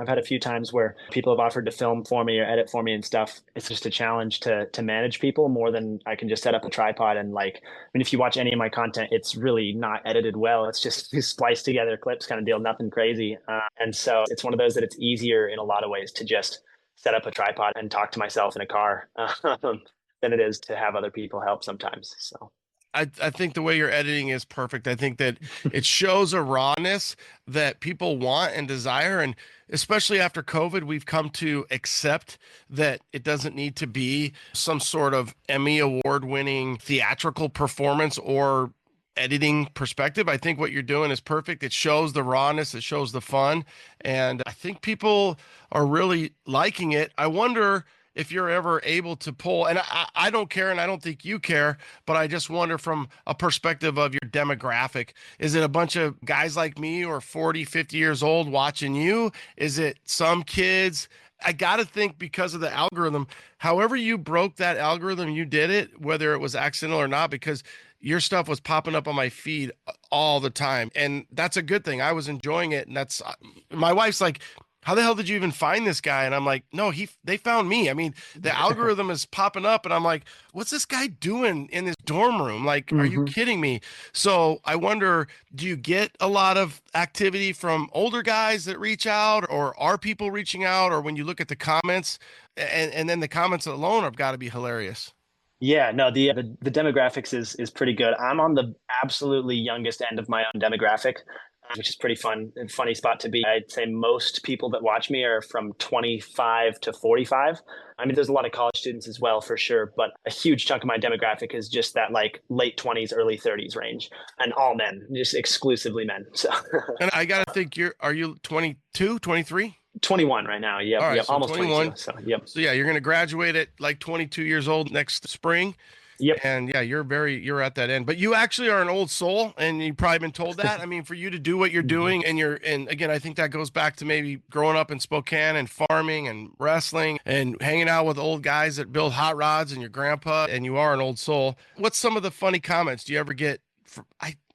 had a few times where people have offered to film for me or edit for me and stuff. It's just a challenge to manage people more than I can just set up a tripod and if you watch any of my content, it's really not edited well. It's just spliced together clips kind of deal, nothing crazy. And so it's one of those that it's easier in a lot of ways to just set up a tripod and talk to myself in a car than it is to have other people help sometimes. So I think the way you're editing is perfect. I think that it shows a rawness that people want and desire. And especially after COVID, we've come to accept that it doesn't need to be some sort of Emmy award winning theatrical performance or editing perspective. I think what you're doing is perfect. It shows the rawness, it shows the fun, and I think people are really liking it. I wonder if you're ever able to pull, and I don't care, and I don't think you care, but I just wonder from a perspective of your demographic, is it a bunch of guys like me or 40, 50 years old watching you? Is it some kids? I got to think because of the algorithm, however you broke that algorithm, you did it, whether it was accidental or not, because your stuff was popping up on my feed all the time. And that's a good thing. I was enjoying it. And that's, my wife's like, how the hell did you even find this guy? And I'm like, no, they found me. I mean, the algorithm is popping up and I'm like, what's this guy doing in this dorm room? Like, are you kidding me? So I wonder, do you get a lot of activity from older guys that reach out, or are people reaching out? Or when you look at the comments, and then the comments alone have got to be hilarious. Yeah, no, the demographics is pretty good. I'm on the absolutely youngest end of my own demographic, which is pretty fun and funny spot to be. I'd say most people that watch me are from 25 to 45. I mean, there's a lot of college students as well, for sure, but a huge chunk of my demographic is just that like late 20s, early 30s range, and all men, just exclusively men. So, and I got to think, are you 22, 23? 21 right now. Yep. All right, Yep. so Almost 21. 22. So, yep. So yeah, you're going to graduate at like 22 years old next spring. Yep. And yeah, you're at that end, but you actually are an old soul, and you've probably been told that. I mean, for you to do what you're doing, and again, I think that goes back to maybe growing up in Spokane and farming and wrestling and hanging out with old guys that build hot rods and your grandpa, and you are an old soul. What's some of the funny comments? Do you ever get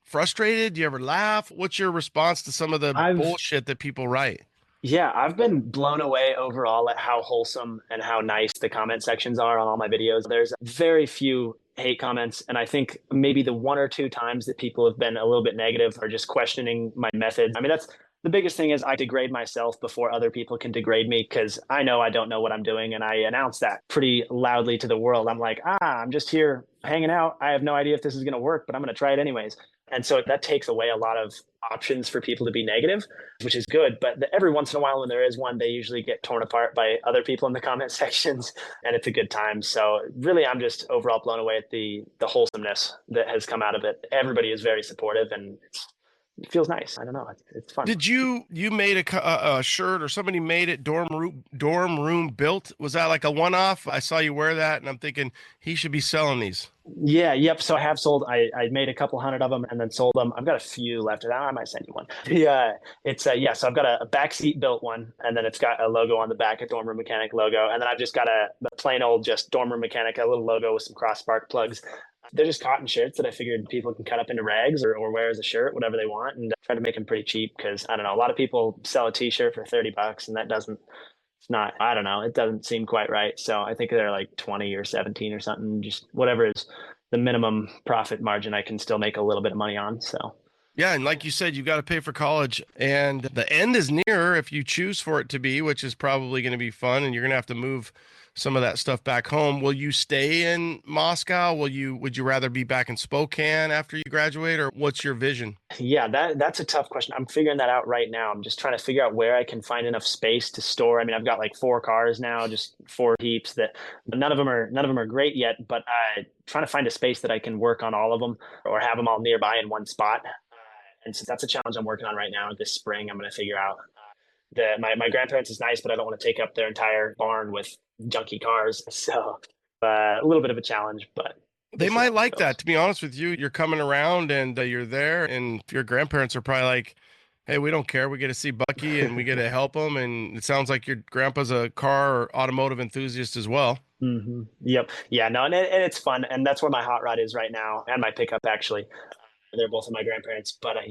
frustrated? Do you ever laugh? What's your response to some of the bullshit that people write? Yeah, I've been blown away overall at how wholesome and how nice the comment sections are on all my videos. There's very few hate comments, and I think maybe the one or two times that people have been a little bit negative or just questioning my methods. I mean, that's the biggest thing, is I degrade myself before other people can degrade me, because I know I don't know what I'm doing, and I announce that pretty loudly to the world. I'm like, I'm just here hanging out. I have no idea if this is going to work, but I'm going to try it anyways. And so that takes away a lot of options for people to be negative, which is good. But every once in a while, when there is one, they usually get torn apart by other people in the comment sections, and it's a good time. So really, I'm just overall blown away at the wholesomeness that has come out of it. Everybody is very supportive, and it feels nice. I don't know. It's fun. Did you made a shirt, or somebody made it, dorm room built? Was that like a one-off? I saw you wear that, and I'm thinking he should be selling these. Yeah, yep. So I have sold, I made a couple hundred of them and then sold them. I've got a few left. I might send you one. Yeah, so I've got a backseat built one, and then it's got a logo on the back, a Dorm Room Mechanic logo. And then I've just got a plain old just Dorm Room Mechanic, a little logo with some cross spark plugs. They're just cotton shirts that I figured people can cut up into rags or wear as a shirt, whatever they want, and try to make them pretty cheap, because I don't know, a lot of people sell a t-shirt for $30, and that doesn't, I don't know, it doesn't seem quite right. So I think they're like 20 or 17 or something, just whatever is the minimum profit margin I can still make a little bit of money on. So yeah, and like you said, you got to pay for college, and the end is near if you choose for it to be, which is probably going to be fun, and you're going to have to move some of that stuff back home. Will you stay in Moscow? Would you rather be back in Spokane after you graduate, or what's your vision? Yeah, that's a tough question. I'm figuring that out right now. I'm just trying to figure out where I can find enough space to store. I mean, I've got like 4 cars now, just 4 heaps that none of them are great yet, but trying to find a space that I can work on all of them or have them all nearby in one spot. And so that's a challenge I'm working on right now. This spring, I'm going to figure out. My grandparents is nice, but I don't want to take up their entire barn with junky cars. So a little bit of a challenge, but they might like that. To be honest with you, you're coming around and you're there, and your grandparents are probably like, hey, we don't care. We get to see Bucky and we get to help him. And it sounds like your grandpa's a car or automotive enthusiast as well. Mm-hmm. Yep. Yeah, no, and it's fun. And that's where my hot rod is right now, and my pickup, actually. They're both of my grandparents, but I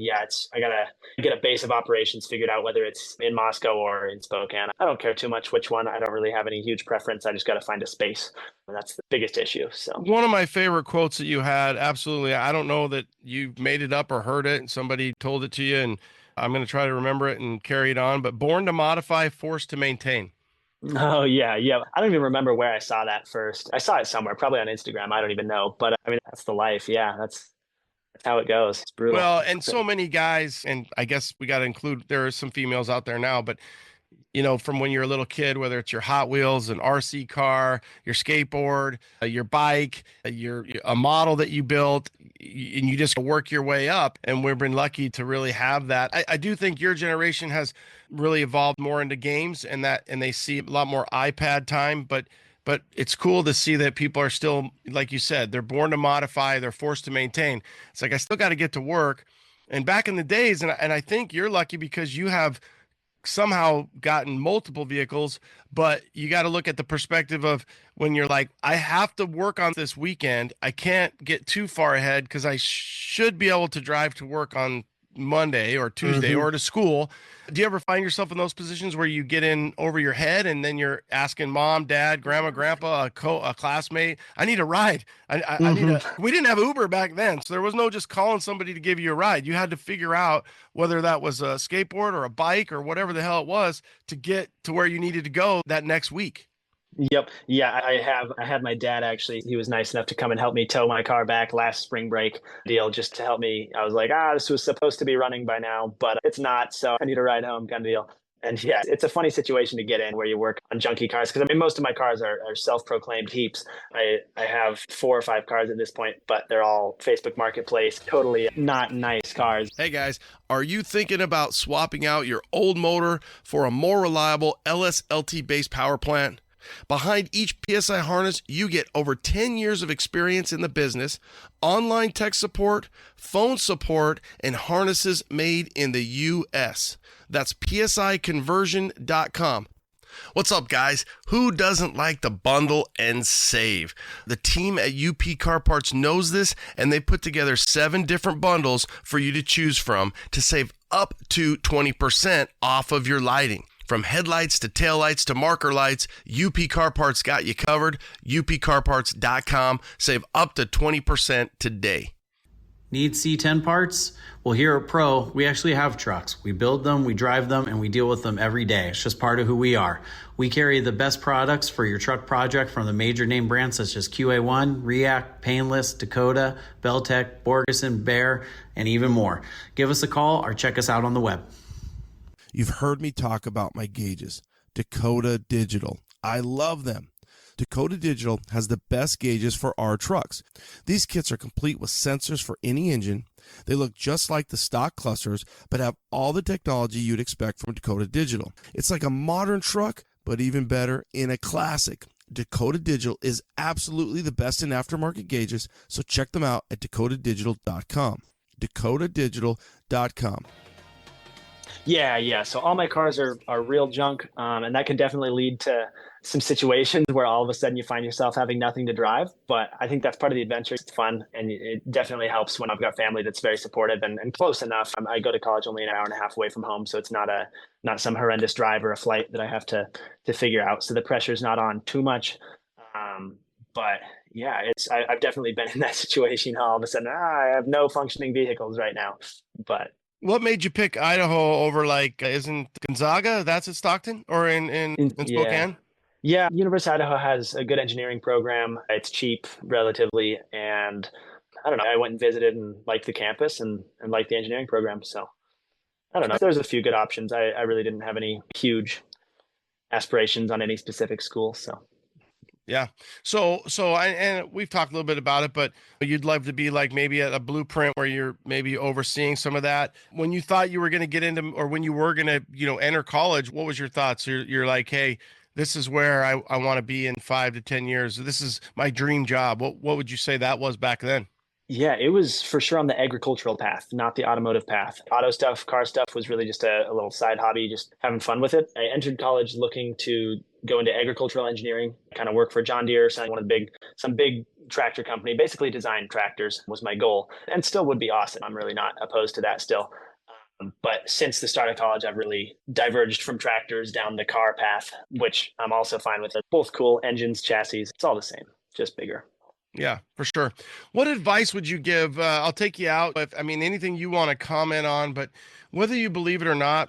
gotta get a base of operations figured out, whether it's in Moscow or in Spokane. I don't care too much which one. I don't really have any huge preference. I just got to find a space, and that's the biggest issue. So one of my favorite quotes that you had, absolutely, I don't know that you made it up or heard it, and somebody told it to you, and I'm going to try to remember it and carry it on. But born to modify, forced to maintain. Oh yeah, yeah. I don't even remember where I saw that first. I saw it somewhere, probably on Instagram. I don't even know, but I mean, that's the life. Yeah, that's how it goes. It's brutal. Well, and so many guys, and I guess we got to include, there are some females out there now, but from when you're a little kid, whether it's your Hot Wheels, an RC car, your skateboard, your bike, a model that you built, and you just work your way up. And we've been lucky to really have that. I do think your generation has really evolved more into games, and they see a lot more iPad time, but it's cool to see that people are still, like you said, they're born to modify, they're forced to maintain. It's like, I still got to get to work. And back in the days, and I think you're lucky because you have somehow gotten multiple vehicles, but you got to look at the perspective of when you're like, I have to work on this weekend. I can't get too far ahead because I should be able to drive to work on Monday or Tuesday or to school. Do you ever find yourself in those positions where you get in over your head and then you're asking mom, dad, grandma, grandpa, a classmate, I need a ride. I need we didn't have Uber back then. So there was no just calling somebody to give you a ride. You had to figure out whether that was a skateboard or a bike or whatever the hell it was to get to where you needed to go that next week. Yep. Yeah, I had my dad actually. He was nice enough to come and help me tow my car back last spring break deal just to help me. I was like, this was supposed to be running by now, but it's not. So I need a ride home kind of deal. And yeah, it's a funny situation to get in where you work on junky cars. Because I mean, most of my cars are self-proclaimed heaps. I have 4 or 5 cars at this point, but they're all Facebook Marketplace, totally not nice cars. Hey guys, are you thinking about swapping out your old motor for a more reliable LSLT-based power plant? Behind each PSI harness, you get over 10 years of experience in the business, online tech support, phone support, and harnesses made in the U.S. That's psiconversion.com. What's up, guys? Who doesn't like to bundle and save? The team at UP Car Parts knows this, and they put together 7 different bundles for you to choose from to save up to 20% off of your lighting. From headlights to taillights to marker lights, UP Car Parts got you covered. upcarparts.com. Save up to 20% today. Need C10 parts? Well, here at Pro, we actually have trucks. We build them, we drive them, and we deal with them every day. It's just part of who we are. We carry the best products for your truck project from the major name brands such as QA1, React, Painless, Dakota, Beltec, Borgeson, Bear, and even more. Give us a call or check us out on the web. You've heard me talk about my gauges, Dakota Digital. I love them. Dakota Digital has the best gauges for our trucks. These kits are complete with sensors for any engine. They look just like the stock clusters, but have all the technology you'd expect from Dakota Digital. It's like a modern truck, but even better in a classic. Dakota Digital is absolutely the best in aftermarket gauges, so check them out at dakotadigital.com. dakotadigital.com. Yeah. So all my cars are real junk, and that can definitely lead to some situations where all of a sudden you find yourself having nothing to drive. But I think that's part of the adventure. It's fun, and it definitely helps when I've got family that's very supportive and close enough. I go to college only an hour and a half away from home, so it's not some horrendous drive or a flight that I have to figure out. So the pressure's not on too much. But yeah, I've definitely been in that situation. All of a sudden, I have no functioning vehicles right now, but. What made you pick Idaho over isn't Gonzaga? That's at Stockton or in Spokane? Yeah. University of Idaho has a good engineering program. It's cheap relatively. And I don't know, I went and visited and liked the campus and liked the engineering program. So I don't know. There's a few good options. I really didn't have any huge aspirations on any specific school. So. Yeah. So and we've talked a little bit about it, but you'd love to be like maybe at a Blueprint where you're maybe overseeing some of that. When you thought you were going to get into, or when you were going to, enter college, what was your thoughts? You're like, hey, this is where I want to be in 5 to 10 years. This is my dream job. What would you say that was back then? Yeah, it was for sure on the agricultural path, not the automotive path. Auto stuff, car stuff was really just a little side hobby, just having fun with it. I entered college looking to go into agricultural engineering, kind of work for John Deere, some big tractor company, basically design tractors was my goal, and still would be awesome. I'm really not opposed to that still. But since the start of college, I've really diverged from tractors down the car path, which I'm also fine with. Both cool, engines, chassis, it's all the same, just bigger. Yeah, for sure. What advice would you give? I'll take you out. Anything you want to comment on, but whether you believe it or not,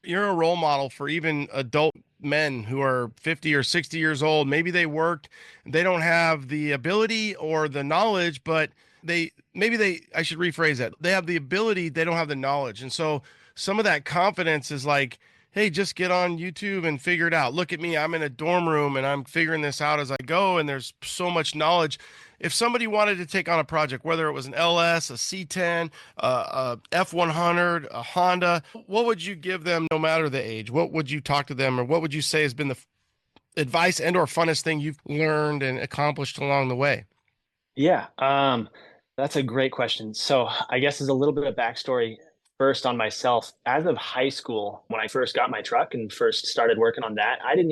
You're a role model for even adult men who are 50 or 60 years old. Maybe they worked, they don't have the ability or the knowledge, but I should rephrase that. They have the ability, they don't have the knowledge. And so some of that confidence is like, hey, just get on YouTube and figure it out. Look at me. I'm in a dorm room and I'm figuring this out as I go. And there's so much knowledge. If somebody wanted to take on a project, whether it was an LS, a C10, a F100, a Honda, what would you give them no matter the age? What would you talk to them, or what would you say has been the advice and or funnest thing you've learned and accomplished along the way? Yeah, that's a great question. So I guess as a little bit of backstory first on myself, as of high school, when I first got my truck and first started working on that, I didn't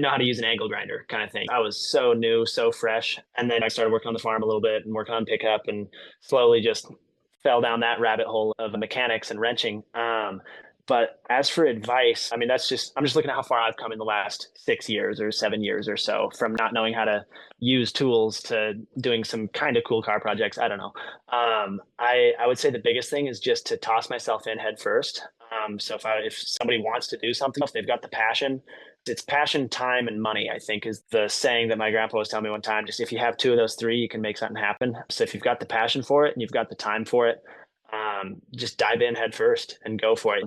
know how to use an angle grinder kind of thing. I was so new, so fresh. And then I started working on the farm a little bit and working on pickup and slowly just fell down that rabbit hole of mechanics and wrenching. But as for advice, I mean, I'm just looking at how far I've come in the last 6 years or 7 years or so, from not knowing how to use tools to doing some kind of cool car projects. I don't know. I would say the biggest thing is just to toss myself in head first. So if somebody wants to do something, if they've got the passion, it's passion, time, and money, I think, is the saying that my grandpa was telling me one time. Just if you have two of those three, you can make something happen. So if you've got the passion for it and you've got the time for it, just dive in head first and go for it.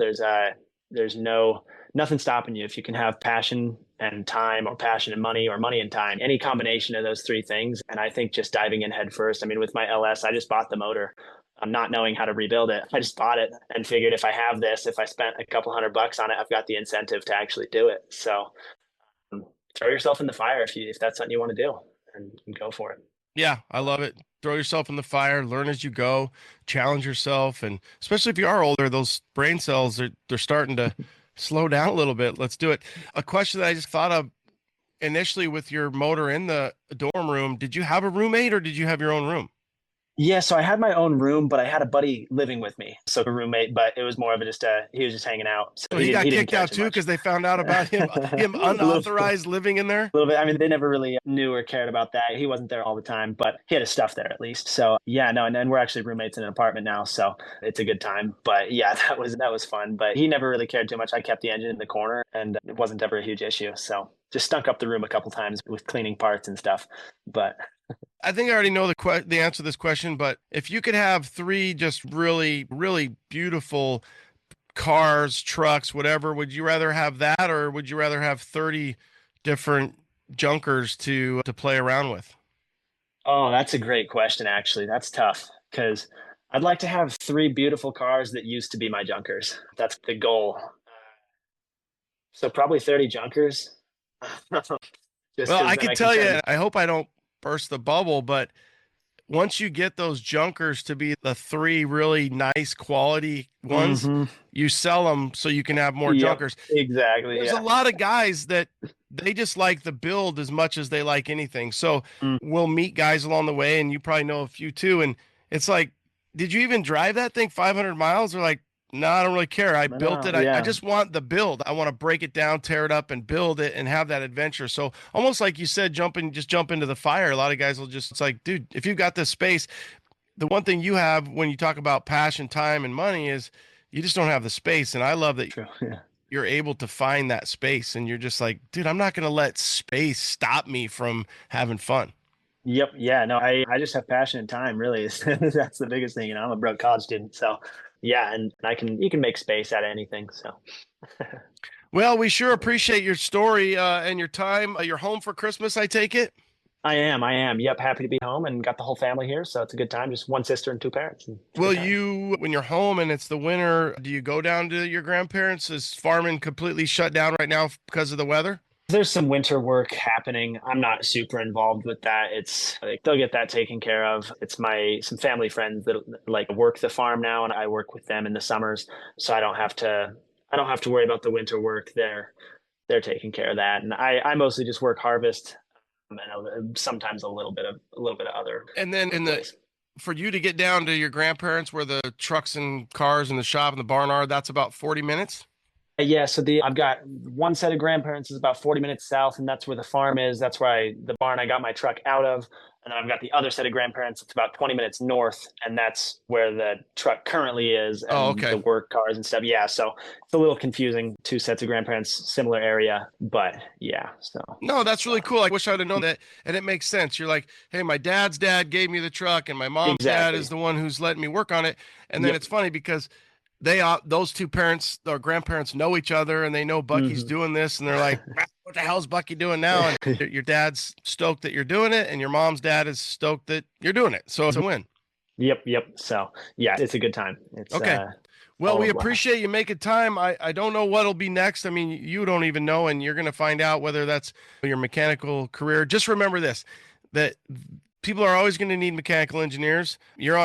There's nothing stopping you if you can have passion and time, or passion and money, or money and time, any combination of those three things. And I think just diving in head first. I mean, with my LS, I just bought the motor. I'm not knowing how to rebuild it. I just bought it and figured if I have this, if I spent a couple $100 on it, I've got the incentive to actually do it. So throw yourself in the fire if that's something you want to do, and go for it. Yeah, I love it. Throw yourself in the fire, learn as you go, challenge yourself. And especially if you are older, those brain cells, they're starting to slow down a little bit. Let's do it. A question that I just thought of initially with your motor in the dorm room, did you have a roommate or did you have your own room? Yeah, so I had my own room, but I had a buddy living with me. So a roommate, but it was more of he was just hanging out. So he got kicked out too because they found out about him unauthorized living in there? A little bit. I mean, they never really knew or cared about that. He wasn't there all the time, but he had his stuff there at least. So yeah, no, and then we're actually roommates in an apartment now, so it's a good time. But yeah, that was fun. But he never really cared too much. I kept the engine in the corner and it wasn't ever a huge issue. So just stunk up the room a couple times with cleaning parts and stuff. But I think I already know the answer to this question, but if you could have three just really, really beautiful cars, trucks, whatever, would you rather have that, or would you rather have 30 different junkers to play around with? Oh, that's a great question, actually. That's tough because I'd like to have three beautiful cars that used to be my junkers. That's the goal. So probably 30 junkers. Well, I can tell you, I hope I don't burst the bubble, but once you get those junkers to be the three really nice quality ones, you sell them so you can have more junkers. Exactly. There's a lot of guys that they just like the build as much as they like anything. So we'll meet guys along the way, and you probably know a few too. And it's like, did you even drive that thing 500 miles? Or like, no, I don't really care. I built it. I just want the build. I want to break it down, tear it up, and build it and have that adventure. So almost like you said, jump into the fire. A lot of guys will it's like, dude, if you've got this space, the one thing you have when you talk about passion, time, and money is you just don't have the space. And I love that you're able to find that space, and you're just like, dude, I'm not going to let space stop me from having fun. Yep. Yeah, no, I just have passion and time, really. That's the biggest thing. I'm a broke college student, so yeah, and you can make space out of anything. So, well, we sure appreciate your story and your time. You're home for Christmas, I take it? I am. Yep, happy to be home and got the whole family here, so it's a good time. Just one sister and two parents. Will you, when you're home and it's the winter, do you go down to your grandparents? Is farming completely shut down right now because of the weather? There's some winter work happening. I'm not super involved with that. It's like they'll get that taken care of. It's some family friends that like work the farm now, and I work with them in the summers, so I don't have to worry about the winter work. They're taking care of that, and I mostly just work harvest, and sometimes a little bit of other. And then for you to get down to your grandparents, where the trucks and cars and the shop and the barn are, that's about 40 minutes. Yeah, so I've got one set of grandparents is about 40 minutes south, and that's where the farm is. That's where the barn I got my truck out of, And then I've got the other set of grandparents. It's about 20 minutes north, and that's where the truck currently is, and the work cars and stuff. Yeah, so it's a little confusing. 2 sets of grandparents, similar area, but yeah. So no, that's really cool. I wish I'd have known that, and it makes sense. You're like, hey, my dad's dad gave me the truck, and my mom's dad is the one who's letting me work on it. And then it's funny because those 2 parents or grandparents know each other, and they know Bucky's doing this, and they're like, what the hell's Bucky doing now? And your dad's stoked that you're doing it, and your mom's dad is stoked that you're doing it. So it's a win. Yep. So yeah, it's a good time. It's okay. Well, we appreciate you making time. I don't know what'll be next. I mean, you don't even know, and you're going to find out whether that's your mechanical career. Just remember this, that people are always going to need mechanical engineers. You're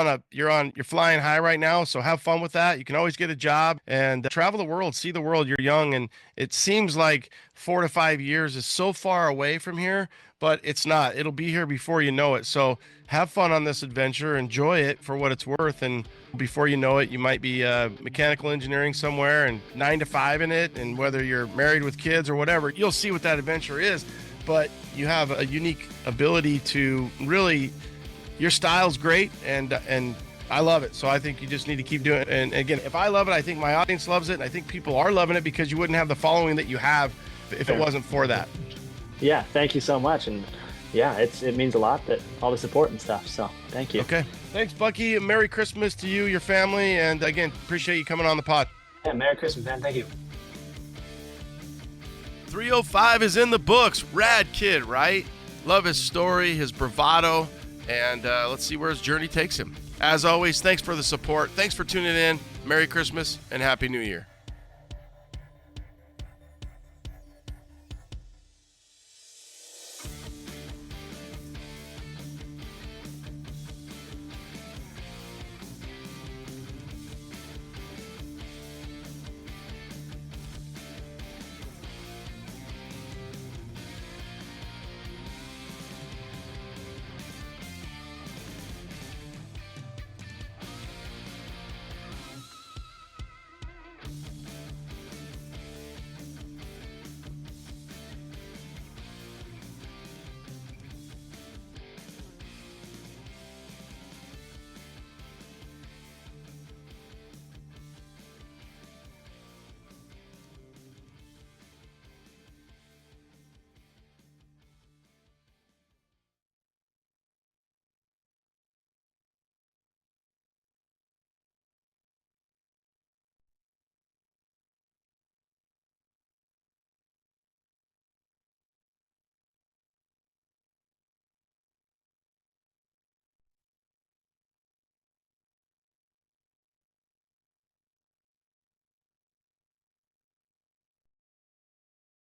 flying high right now, so have fun with that. You can always get a job and travel the world, see the world. You're young, and it seems like 4 to 5 years is so far away from here, but it's not. It'll be here before you know it. So have fun on this adventure. Enjoy it for what it's worth, and before you know it, you might be mechanical engineering somewhere and 9 to 5 in it, and whether you're married with kids or whatever, you'll see what that adventure is. But you have a unique ability to really, your style's great, and I love it. So I think you just need to keep doing it. And again, if I love it, I think my audience loves it, and I think people are loving it because you wouldn't have the following that you have if it wasn't for that. Yeah, thank you so much. And yeah, it means a lot, that all the support and stuff. So thank you. Okay. Thanks, Bucky. Merry Christmas to you, your family. And again, appreciate you coming on the pod. Yeah, Merry Christmas, man. Thank you. 305 is in the books. Rad kid, right? Love his story, his bravado, and let's see where his journey takes him. As always, thanks for the support. Thanks for tuning in. Merry Christmas and Happy New Year.